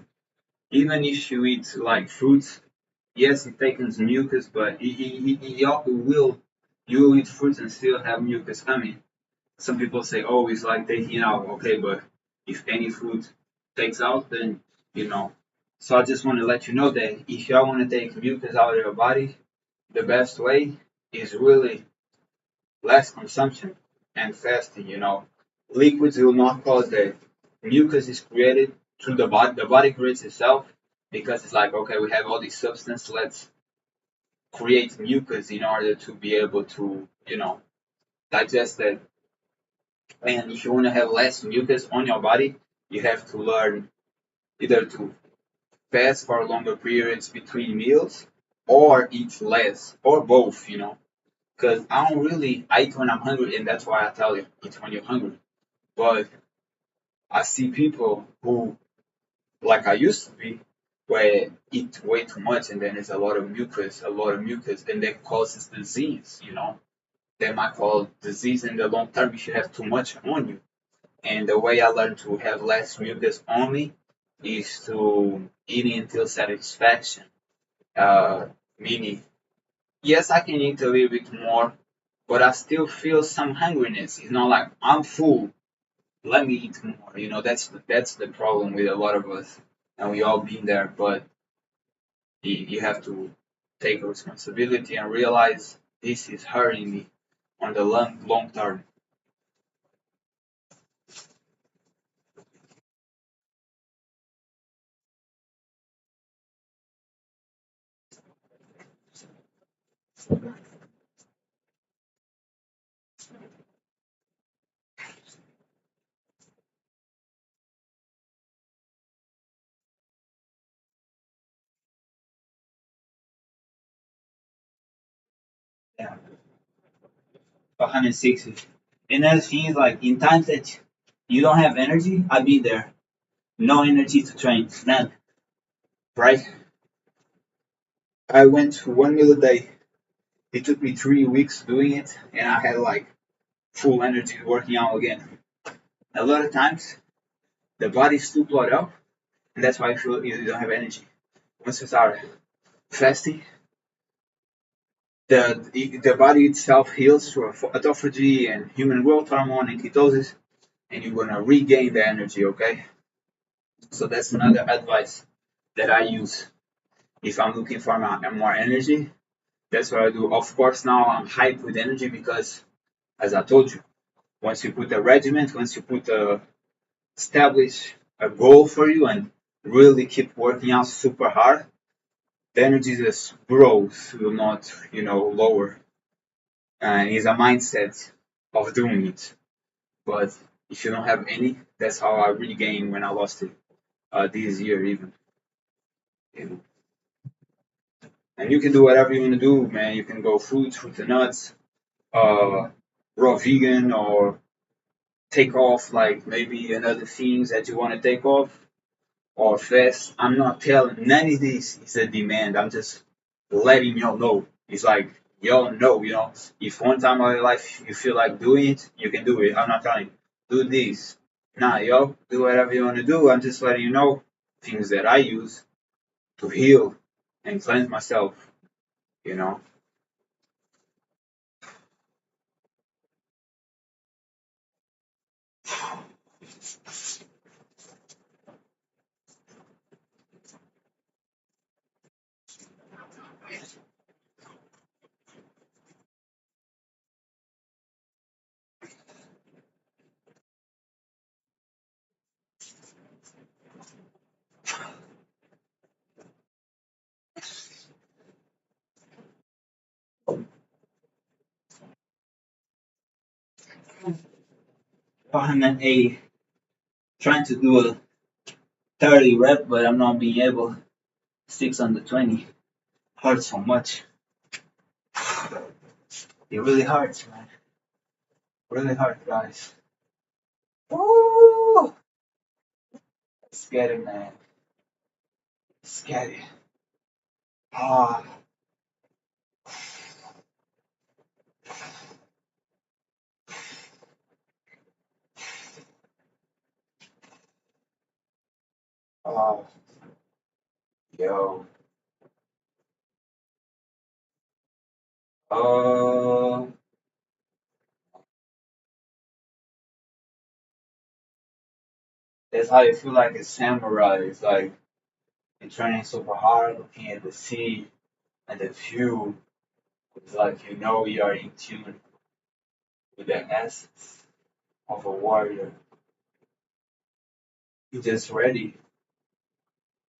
Even if you eat like fruits, yes, it takes mucus, but it will, you will eat fruits and still have mucus coming. Some people say, oh, it's like taking out, okay, but if any food takes out, then you know. So I just want to let you know that if y'all want to take mucus out of your body, the best way is really less consumption and fasting, you know. Liquids will not cause that. Mucus is created through the body creates itself because it's like, okay, we have all these substance, let's create mucus in order to be able to, digest it. And if you want to have less mucus on your body, you have to learn either to fast for longer periods between meals or eat less or both, Because I don't really I eat when I'm hungry, and that's why I tell you eat when you're hungry. But I see people who, like I used to be, where eat way too much and then there's a lot of mucus, and that causes disease. That might cause disease in the long term if you have too much on you. And the way I learned to have less mucus on me is to eating until satisfaction. Uh, Meaning, yes, I can eat a little bit more, but I still feel some hungriness. It's not like I'm full, let me eat more. That's the problem with a lot of us, and we all been there. But you have to take responsibility and realize this is hurting me on the long term. Yeah, 160. And other thing is like in times that you don't have energy, I'll be there. No energy to train, none. Right? I went to 1 meal a day. It took me 3 weeks doing it, and I had like full energy working out again. A lot of times, the body's too blood up, and that's why you feel you don't have energy. Once you start fasting, the body itself heals through autophagy and human growth hormone and ketosis, and you're gonna regain the energy. Okay, so that's another advice that I use if I'm looking for more energy. That's what I do. Of course, now I'm hyped with energy because, as I told you, once you put a regiment, once you put a establish a goal for you and really keep working out super hard, the energy just grows, will not, lower. And it's a mindset of doing it. But if you don't have any, that's how I regained when I lost it this year even. You know. And you can do whatever you want to do, man. You can go fruit and nuts, uh, raw vegan, or take off like maybe another things that you want to take off or fast. I'm not telling none of this is a demand. I'm just letting y'all know. It's like y'all know, if one time of your life you feel like doing it, you can do it. I'm not telling you do this. Nah, yo, do whatever you want to do. I'm just letting you know things that I use to heal and cleanse myself. You know, 180, trying to do a 30 rep, but I'm not being able. 6 on the 20 hurts so much. It really hurts, man. Really hurts, guys. Woo! Scary, man. Scary. Ah, Oh, yo. Uh, that's how you feel like a samurai. It's like you're training super hard, looking at the sea and the view. It's like you know you are in tune with the essence of a warrior. You're just ready.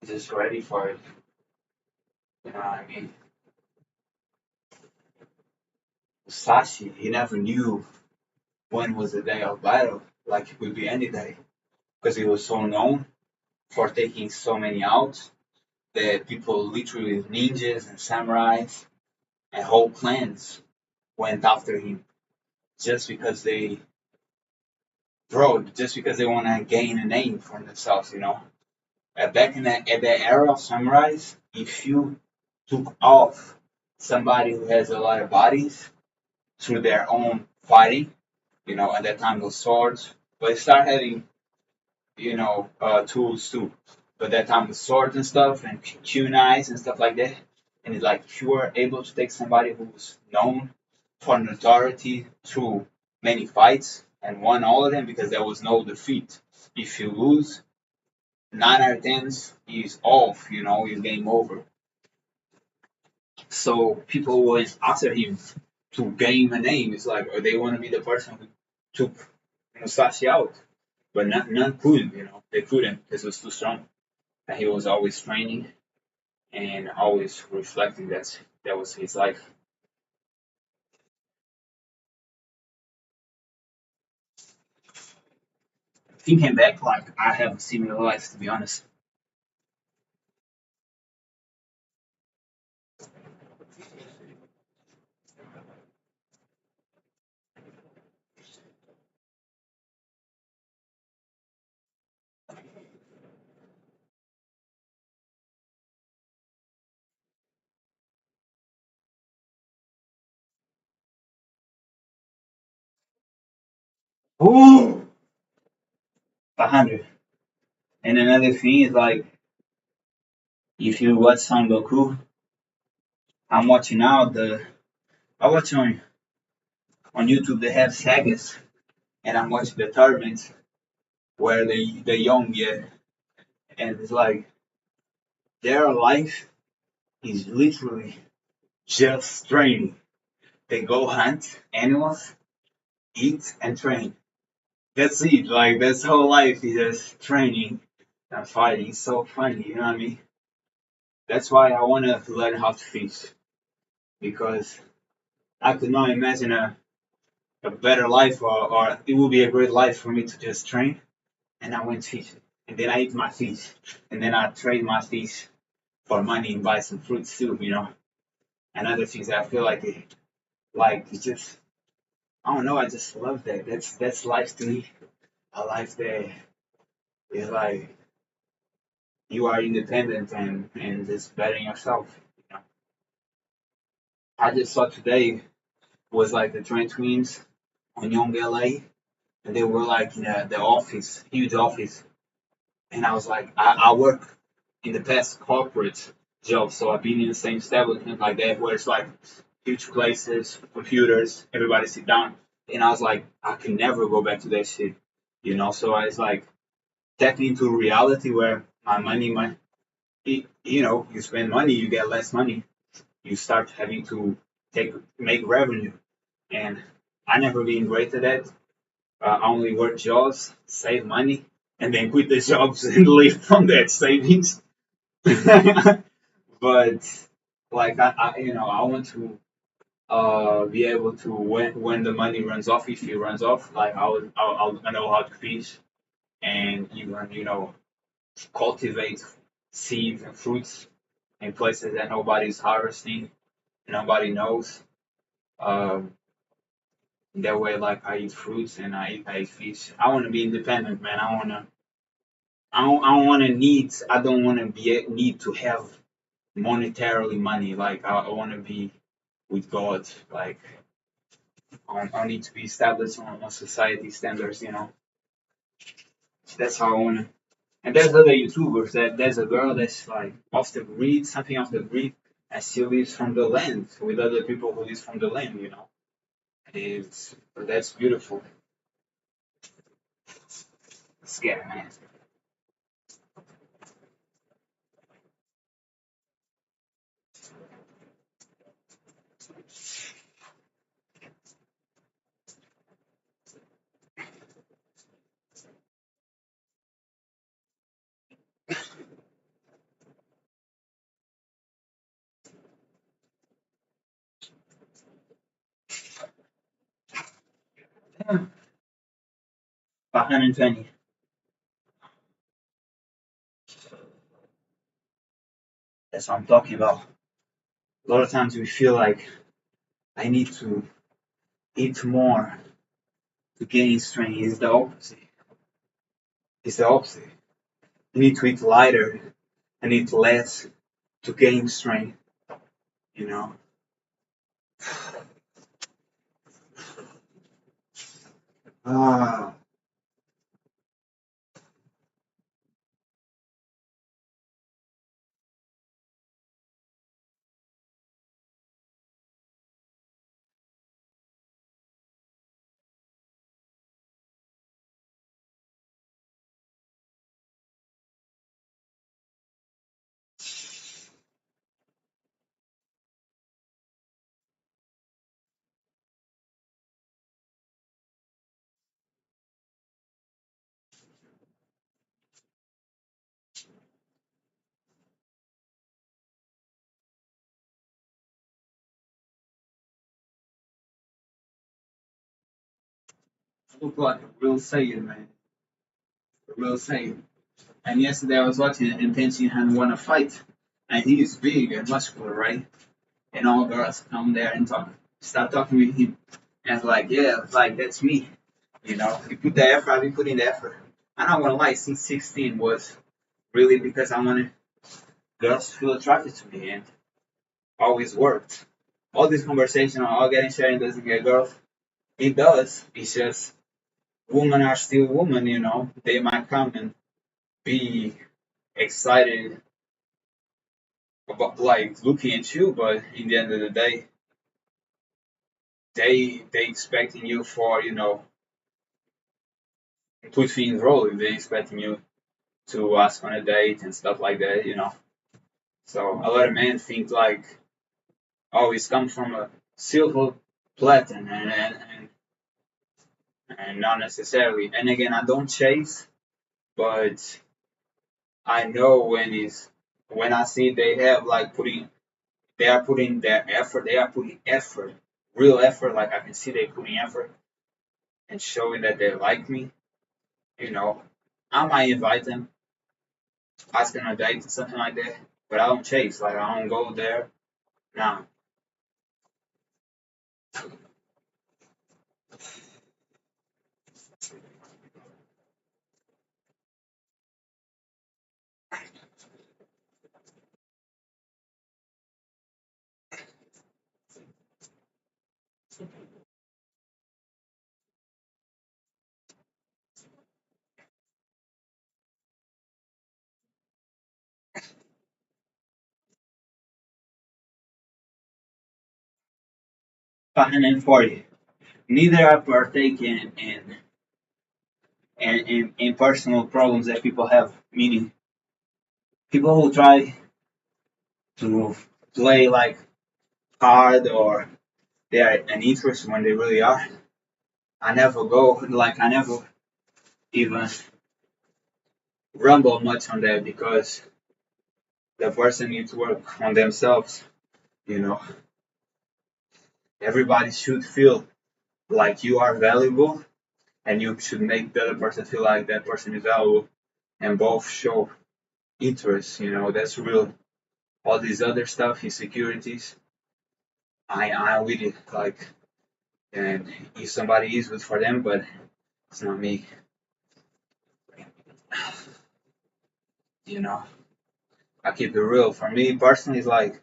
You're just ready for it. You know what I mean? Sashi, he never knew when was the day of battle. Like it could be any day. Because he was so known for taking so many out that people literally ninjas and samurais and whole clans went after him just because they just because they want to gain a name for themselves, you know. Back in that at that era of samurais, if you took off somebody who has a lot of bodies through their own fighting, you know, at that time those swords, but they start having, tools too. But that time with swords and stuff and kunais and stuff like that. And it's like if you were able to take somebody who's known for notoriety through many fights and won all of them because there was no defeat. If you lose, 9 out of 10 is off, you know, is game over. So people went after him to gain a name. It's like or they want to be the person who took Musashi out. But none could, you know, they couldn't because it was too strong. And he was always training and always reflecting that was his life. Thinking back, like I have a similar life to be honest. Ooh, 100. And another thing is like if you watch Son Goku, I'm watching now I watch on YouTube they have sagas and I'm watching the tournaments where the young get and it's like their life is literally just training. They go hunt animals, eat and train. That's it. Like that's whole life is just training and fighting. It's so funny, you know what I mean? That's why I want to learn how to fish because I could not imagine a better life or it would be a great life for me to just train and I went fishing and then I eat my fish and then I trade my fish for money and buy some fruits too, you know. And other things I feel like it's just I don't know. I just love that. That's life to me. A life that is like you are independent and just betting yourself. You know? I just saw today was like the Trent twins on Young LA, and they were like in the office, huge office, and I was like, I work in the past corporate job, so I've been in the same establishment like that where it's like huge places, computers, everybody sit down, and I was like, I can never go back to that shit, you know. So I was like tapping into reality where my money, you spend money, you get less money, you start having to make revenue. And I never been great at that. I only work jobs, save money, and then quit the jobs and live from that savings. But like I want to be able to when the money runs off, if it runs off, like I know how to fish and even cultivate seeds and fruits in places that nobody's harvesting, nobody knows. Um, that way, like I eat fruits and I eat fish. I want to be independent, man. I don't want to need. I don't want to be need to have monetarily money. Like I want to be with God. Like I need to be established on society standards. You know, that's how I want to. And there's other YouTubers that there's a girl that's like off the grid, something off the grid, and she lives from the land with other people who live from the land, you know. It's that's beautiful. Scary man. Yeah. 520. That's what I'm talking about. A lot of times we feel like I need to eat more to gain strength. It's the opposite. It's the opposite. You need to eat lighter and eat less to gain strength, you know. Ah, I look like a real Saiyan, man. A real Saiyan. And yesterday I was watching and Tenshin Han won a fight. And he is big and muscular, right? And all girls come there and start talking with him. And it's like, yeah, it's like that's me. You know, you put the effort, I've been putting the effort. I'm not gonna lie, since 16 was really because I wanted girls to feel attracted to me and always worked. All this conversation on all getting sharing doesn't get girls. It does. It's just women are still women, you know. They might come and be excited about like looking at you, but in the end of the day, they expecting you for, you know, put things rolling. They expecting you to ask on a date and stuff like that, you know. So a lot of men think like, oh, it's come from a silver platinum and not necessarily. And again, I don't chase, but I know when I see they have like they are putting their effort, they are putting effort, real effort. Like I can see they putting effort and showing that they like me. You know, I might invite them, ask them on a date or something like that, but I don't chase. Like I don't go there. Nah, 540. Neither are partaking in personal problems that people have. Meaning, people who try to play like hard or they are an interest when they really are. I never go like I never even rumble much on that because the person needs to work on themselves. You know, everybody should feel like you are valuable, and you should make the other person feel like that person is valuable, and both show interest. You know, that's real. All these other stuff, insecurities, I with it. Like, and if somebody is good for them, but it's not me. You know, I keep it real. For me personally, it's like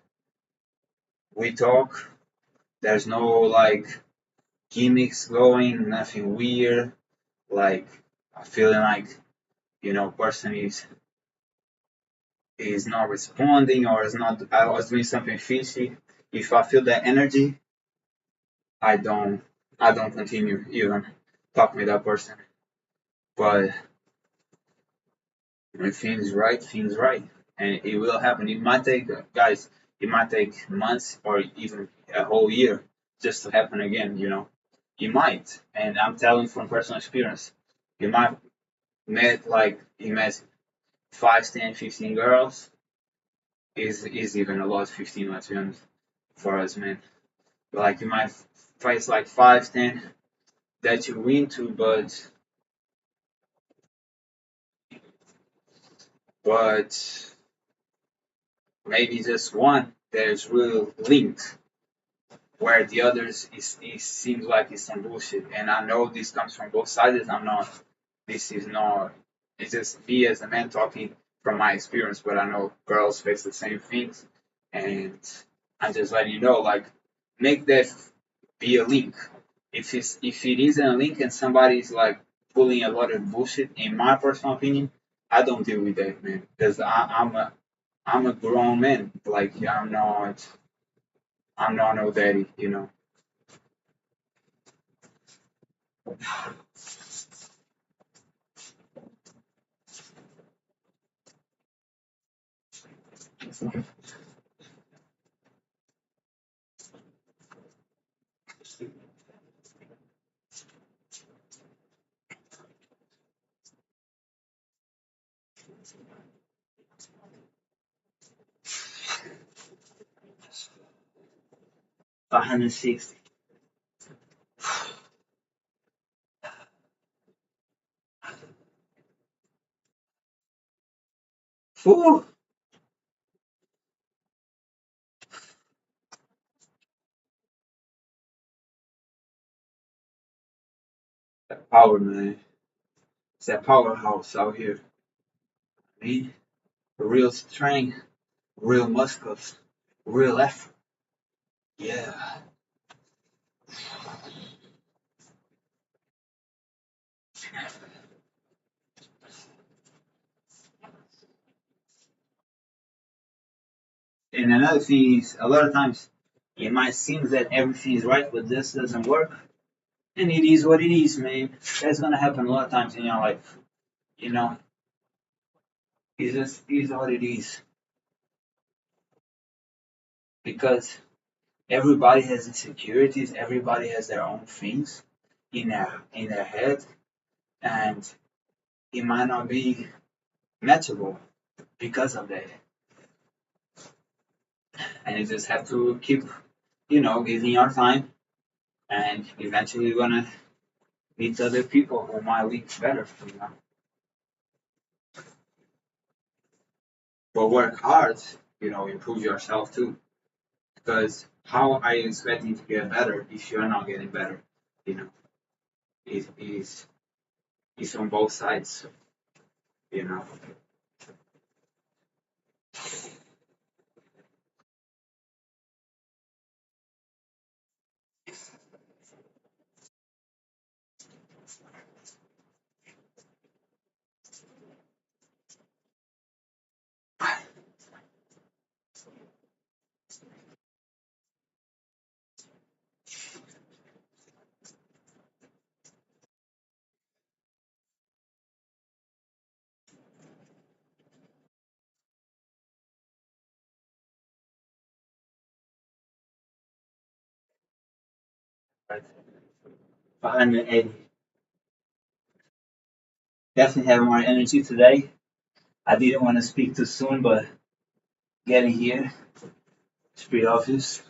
we talk. There's no like gimmicks going, nothing weird. Like I'm feeling like person is not responding or is not I was doing something fishy. If I feel that energy, I don't I don't continue even talking with that person. But when things right, and it will happen. It might take guys, it might take months or even a whole year just to happen again. It might, and I'm telling from personal experience. You might met like imagine 5, 10, 15 girls is even a lot. 15, let's be honest, for us men. Like you might face like 5, 10 that you win to, but maybe just one there's real linked, where the others it seems like it's some bullshit. And I know this comes from both sides. This is not, it's just me as a man talking from my experience, but I know girls face the same things. And I'm just letting you know, like, make that be a link. If it isn't a link and somebody's like pulling a lot of bullshit, in my personal opinion, I don't deal with that, man. Because I'm a grown man. Like I'm not no daddy. 160. Whew. That power, man. It's that powerhouse out here. I mean, real strength, real muscles, real effort. Yeah. And another thing is, a lot of times, it might seem that everything is right, but this doesn't work. And it is what it is, man. That's gonna happen a lot of times in your life. You know, it just is what it is. Because everybody has insecurities, everybody has their own things in their head, and it might not be matchable because of that. And you just have to keep, giving your time, and eventually you're gonna meet other people who might link better. But work hard, improve yourself too. Because how are you expecting to get better if you're not getting better? You know, it's on both sides. You know, but 180. Definitely have more energy today. I didn't want to speak too soon, but getting here, it's pretty obvious.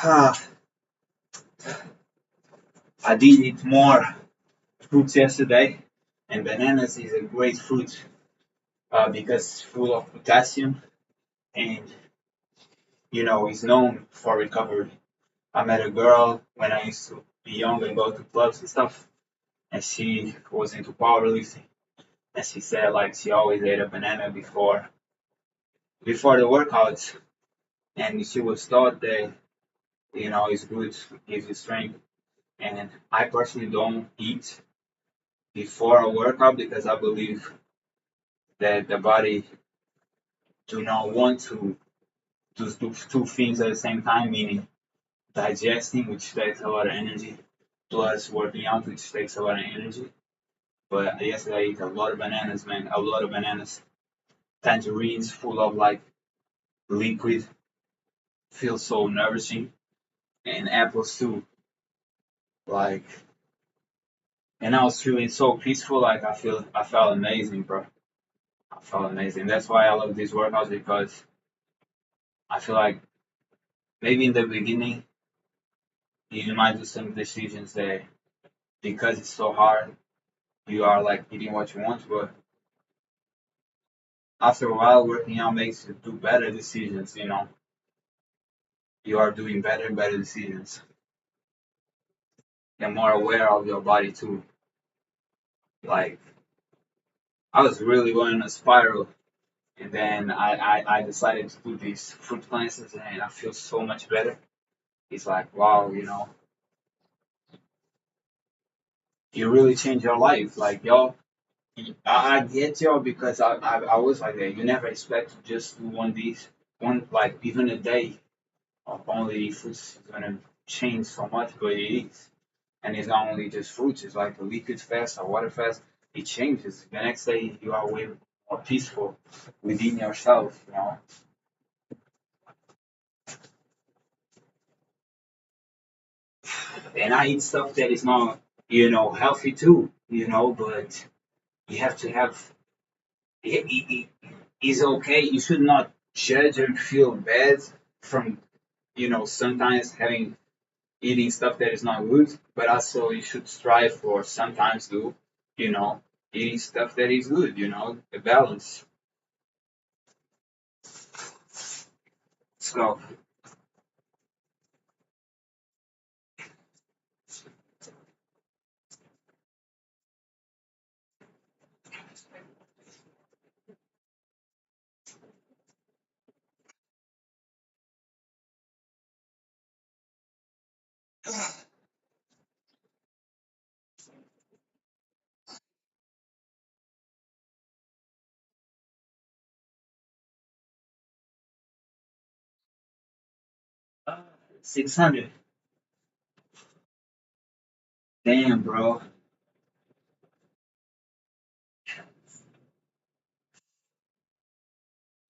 Ah, I did eat more fruits yesterday, and bananas is a great fruit because it's full of potassium and it's known for recovery. I met a girl when I used to be young and go to clubs and stuff, and she was into powerlifting, and she said like she always ate a banana before the workouts, and she was taught that it's good, gives you strength. And I personally don't eat before a workout because I believe that the body do not want to do two things at the same time, meaning digesting, which takes a lot of energy, plus working out, which takes a lot of energy. But yesterday I ate a lot of bananas, man, a lot of bananas, tangerines full of like liquid, feel so nourishing, and apples too. Like, and I was feeling so peaceful. Like I felt amazing, bro. I felt amazing. That's why I love these workouts because I feel like maybe in the beginning you might do some decisions that because it's so hard, you are like eating what you want, but after a while, working out makes you do better decisions. You know, you are doing better and better decisions. You're more aware of your body too. Like I was really going in a spiral, and then I decided to do these fruit cleanses, and I feel so much better. It's like wow, you know, you really change your life. Like y'all, I get y'all because I was like that. You never expect to just do one like even a day of only fruits is gonna change so much, but it is. And it's not only just fruits, it's like a liquid fast or water fast. It changes. The next day you are way more peaceful within yourself, you know. And I eat stuff that is not, you know, healthy too, you know, but you have to have it is okay. You should not judge and feel bad from, you know, sometimes having eating stuff that is not good, but also you should strive for sometimes do, you know, eating stuff that is good, you know, a balance. So 600. Damn, bro.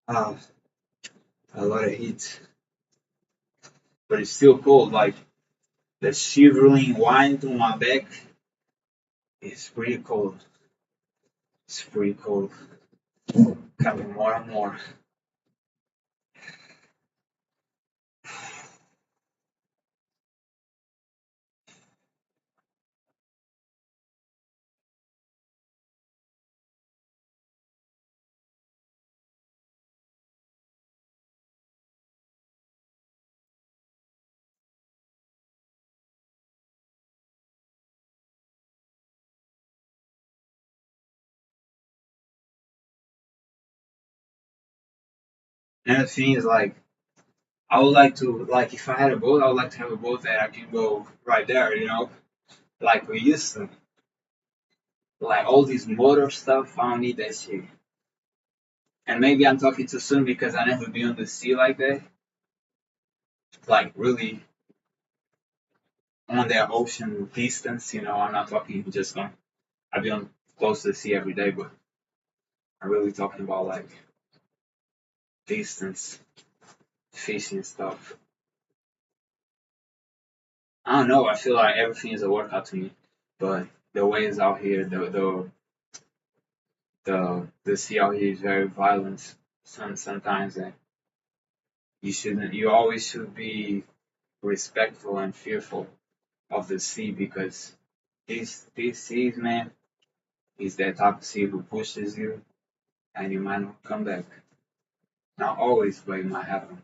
Uh, a lot of heat, but it's still cold. Like the shivering wine through my back is pretty cold. It's pretty cold. Coming more and more. And the thing is, like, I would like to, like, if I had a boat, I would like to have a boat that I can go right there, you know, like we used to. Like all this motor stuff, I don't need that shit. And maybe I'm talking too soon because I never been on the sea like that. Like really on that ocean distance, you know. I'm not talking just on. I've been close to the sea every day, but I'm really talking about like distance fishing stuff. I don't know. I feel like everything is a workout to me, but the waves out here, the sea out here is very violent. Sometimes, and you shouldn't. You always should be respectful and fearful of the sea because these seas, man, is that type of sea who pushes you and you might not come back. Not always, but it might happen.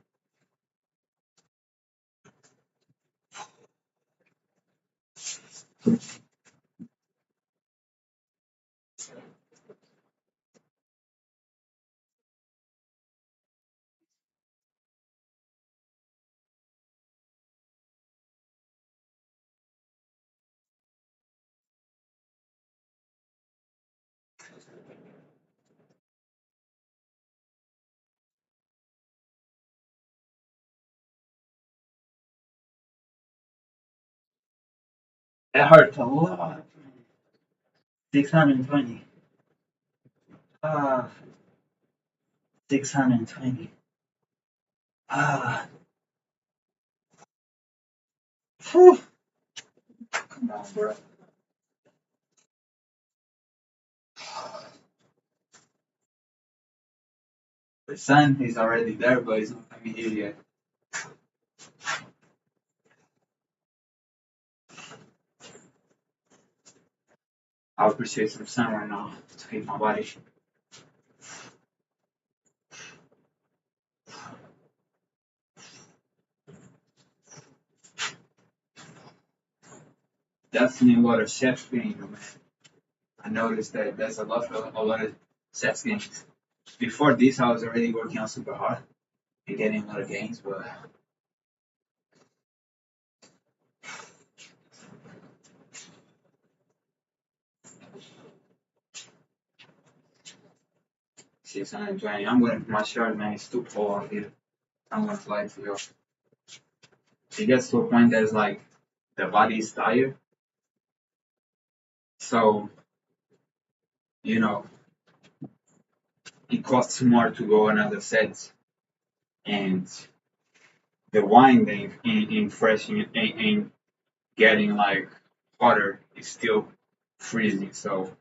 It hurt a lot. 620. Ah, 620. Ah, whew. Come on, bro. The sun is already there, but it's not coming here yet. I appreciate some sun right now to keep my body. Definitely a lot of chefs games, man. I noticed that there's a lot of chefs games. Before this, I was already working out super hard and getting a lot of gains, but 620. I'm gonna put my shirt, man. It's too cold out here. I'm gonna fly to you. It gets to a point that it's like the body is tired, so you know it costs more to go another set, and the winding in fresh in getting like hotter is still freezing. So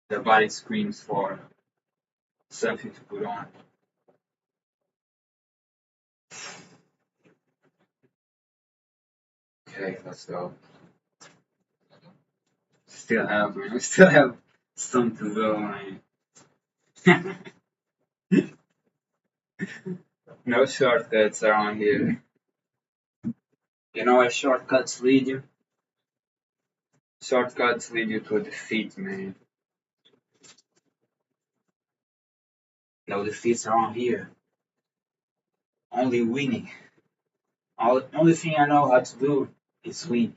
the body screams for something to put on. Okay, let's go. Still have, man. We still have some to go, man. No shortcuts around here. You know where shortcuts lead you? Shortcuts lead you to defeat, man. No defeats around here. Only winning. Only thing I know how to do is win.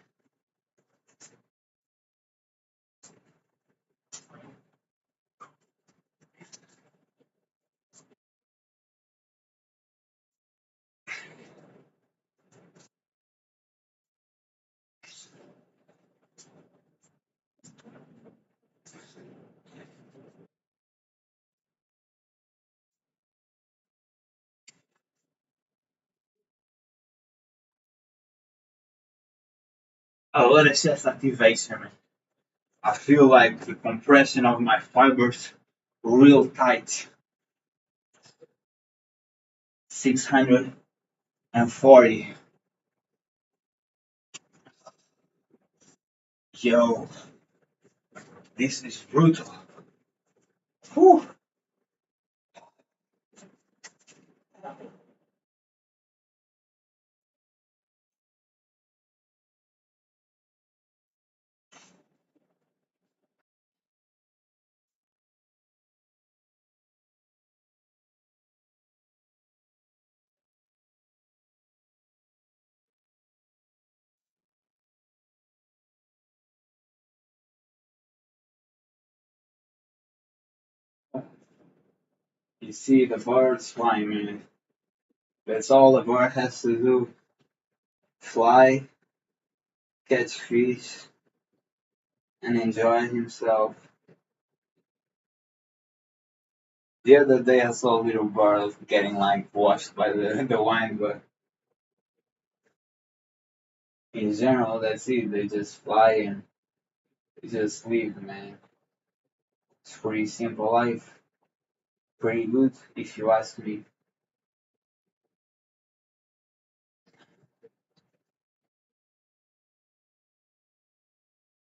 A lot of chest activation, man. I feel like the compression of my fibers real tight. 640. Yo, this is brutal. Whew. You see the birds flying, man. That's all the bird has to do. Fly, catch fish, and enjoy himself. The other day I saw a little bird getting like washed by the wind, but in general, that's it. They just fly and they just live, man. It's pretty simple life. Pretty good, if you ask me.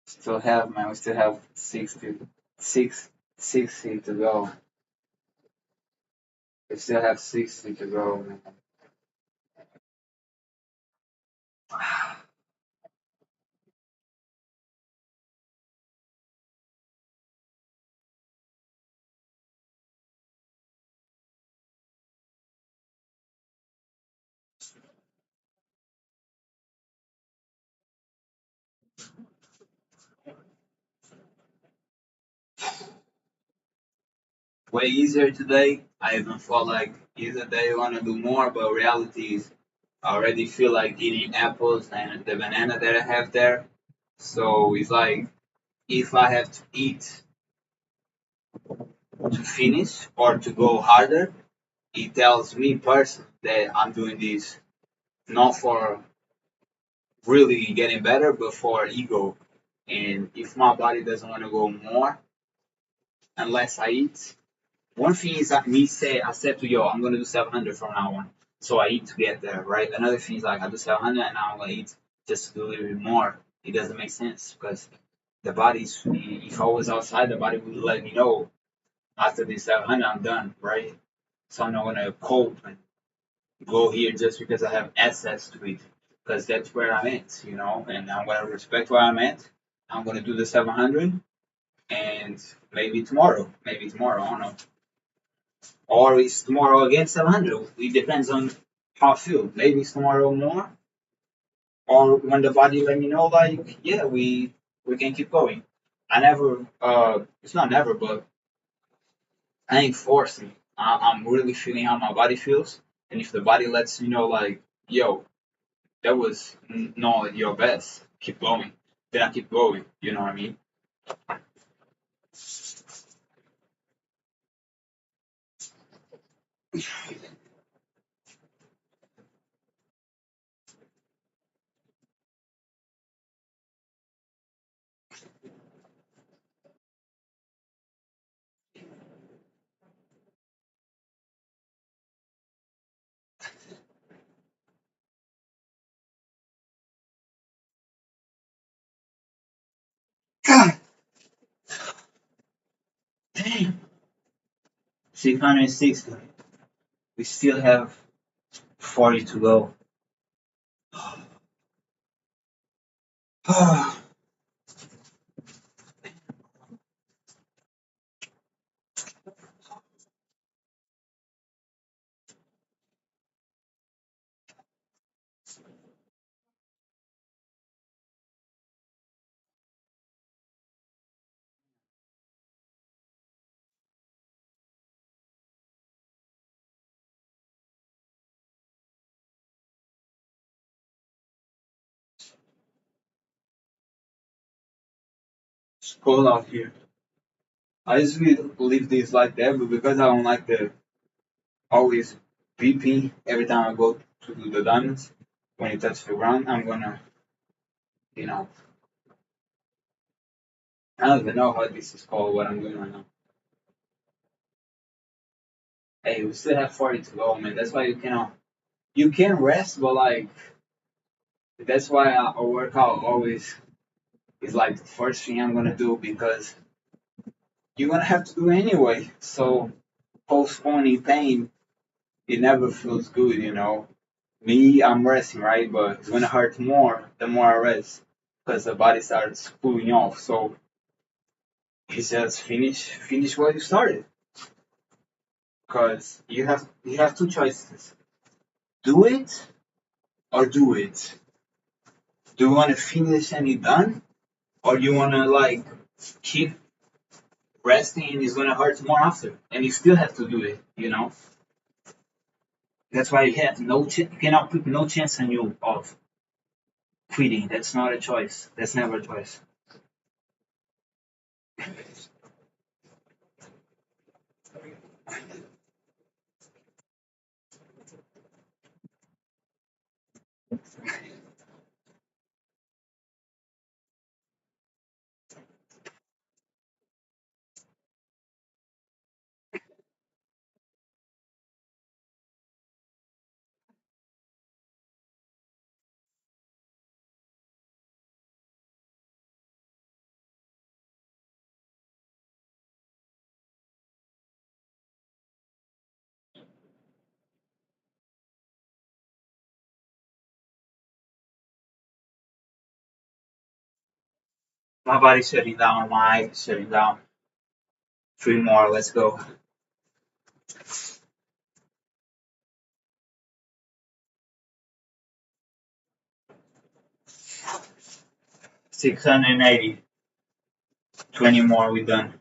Still have, man. We still have 60 to go. We still have 60 to go, man. Way easier today. I even felt like either they want to do more, but reality is I already feel like eating apples and the banana that I have there. So it's like if I have to eat to finish or to go harder, it tells me personally that I'm doing this not for really getting better, but for ego. And if my body doesn't want to go more unless I eat, one thing is that me say I said to yo, I'm gonna do 700 from now on, so I eat to get there, right? Another thing is like I do 700 and now I'm gonna eat just to do a little bit more. It doesn't make sense because the body's if I was outside, the body would let me know after this 700 I'm done, right? So I'm not gonna cope and go here just because I have access to it, because that's where I'm at, and I'm gonna respect where I'm at. I'm gonna do the 700 and maybe tomorrow, I don't know. Or it's tomorrow again 700. It depends on how I feel. Maybe it's tomorrow more, or when the body let me know, like, yeah, we can keep going. I never, it's not never, but I ain't forcing. I'm really feeling how my body feels, and if the body lets me know, like, yo, that was not your best, keep going, then I keep going. You know what I mean? God damn, 660. We still have 40 to go. It's cold out here. I usually leave this like that, but because I don't like the always beeping every time I go to do the diamonds, when it touches the ground, I'm gonna, you know, I don't even know how this is called, what I'm doing right now. Hey, we still have 40 to go, man. That's why you can rest, but like, that's why a workout always is like the first thing I'm gonna do because you're gonna have to do it anyway. So postponing pain, it never feels good. Me, I'm resting, right? But it's gonna hurt more the more I rest because the body starts cooling off. So it's just finish what you started. Because you have two choices: do it or do it. Do you want to finish and you done, or you want to like keep resting and it's gonna hurt more after, and you still have to do it. That's why you cannot put no chance on you of quitting. That's not a choice. That's never a choice. My body's shutting down. My eyes shutting down. Three more. Let's go. 680. 20 more. We done.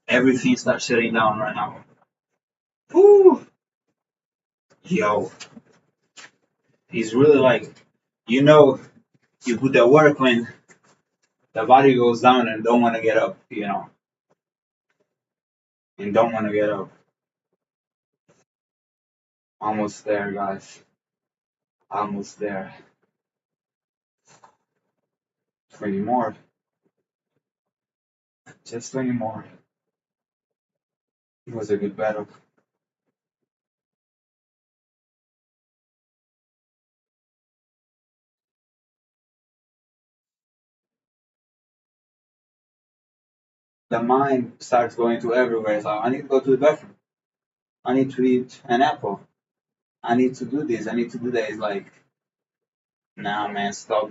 Everything starts shutting down right now. Woo! Yo. It's really like, you know, you put the work when the body goes down and don't want to get up, and don't want to get up. Almost there, guys. Almost there. 20 more. Just 20 more. It was a good battle. The mind starts going to everywhere. So I need to go to the bathroom. I need to eat an apple. I need to do this. I need to do that. It's like, nah, man, stop.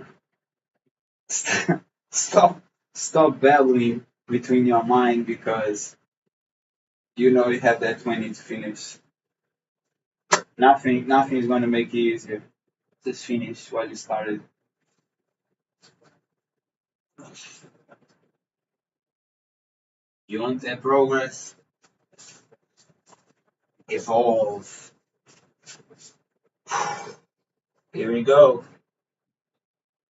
stop. Stop battling between your mind because you know you have that 20 to finish. Nothing is going to make it easier. Just finish what you started. You want that progress? Evolve. Here we go.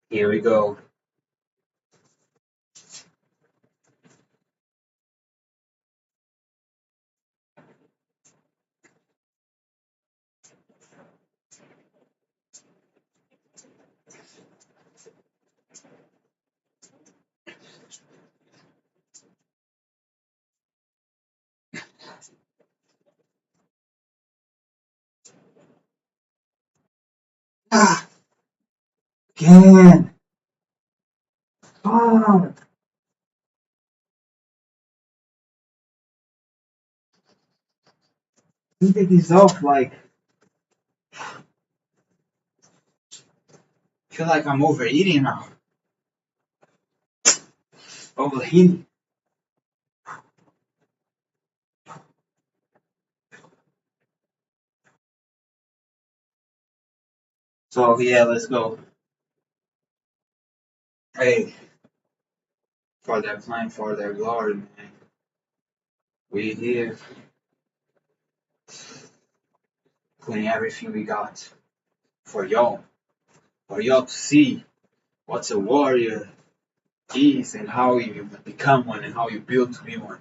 Here we go. Ah, again. Fuck. You take this off like, I feel like I'm overeating now. Overeating. So yeah, let's go. Hey, for their plan, for their glory, man. We here putting everything we got for y'all. For y'all to see what's a warrior is and how you become one and how you build to be one.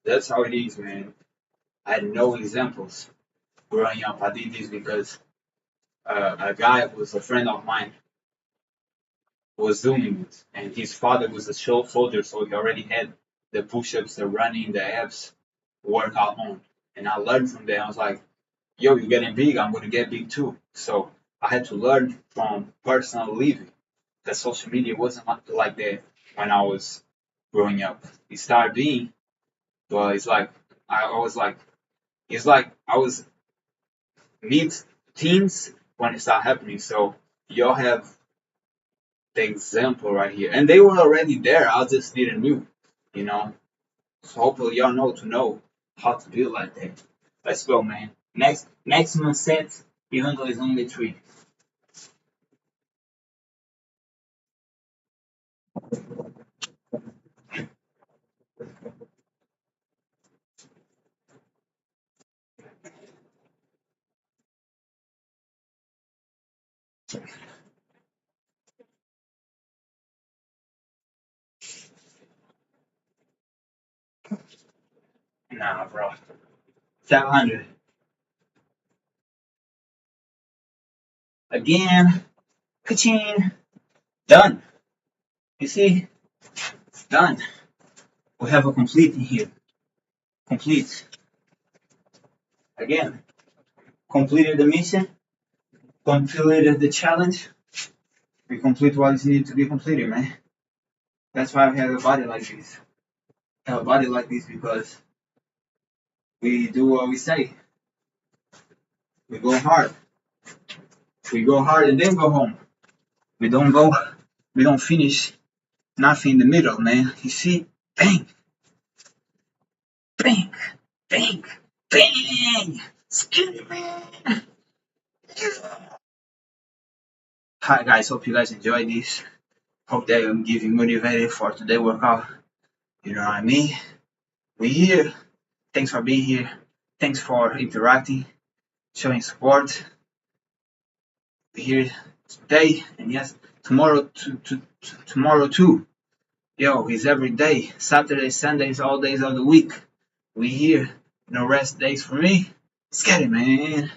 That's how it is, man. I had no examples growing up. I did this because a guy who was a friend of mine was doing it, and his father was a soldier, so he already had the push-ups, the running, the abs workout on. And I learned from there. I was like, "Yo, you're getting big. I'm gonna get big too." So I had to learn from personal living. Because social media wasn't like that when I was growing up. It started being, but it's like I was like, it's like I was mid teens when it started happening. So y'all have the example right here, and they were already there. I just didn't knew, you know. So hopefully y'all know how to do it like that. Let's go, man. Maximum set, even though it's only three. Nah, bro. 700 again. Ka-ching. Done. You see, it's done. We have a complete in here. Complete. Again, completed the mission, completed the challenge. We complete what is needed to be completed, man. That's why we have a body like this. Have a body like this because we do what we say. We go hard. We go hard and then go home. We don't go, we don't finish nothing in the middle, man. You see? Bang, bang, bang, bang. Skinny man. Hi guys, hope you guys enjoyed this. Hope that I'm giving motivated for today workout. You know what I mean? We here. Thanks for being here. Thanks for interacting, showing support. We here today, and yes, tomorrow tomorrow too. Yo, it's every day. Saturdays, Sundays, all days of the week. We here. No rest days for me. Let's get it, man.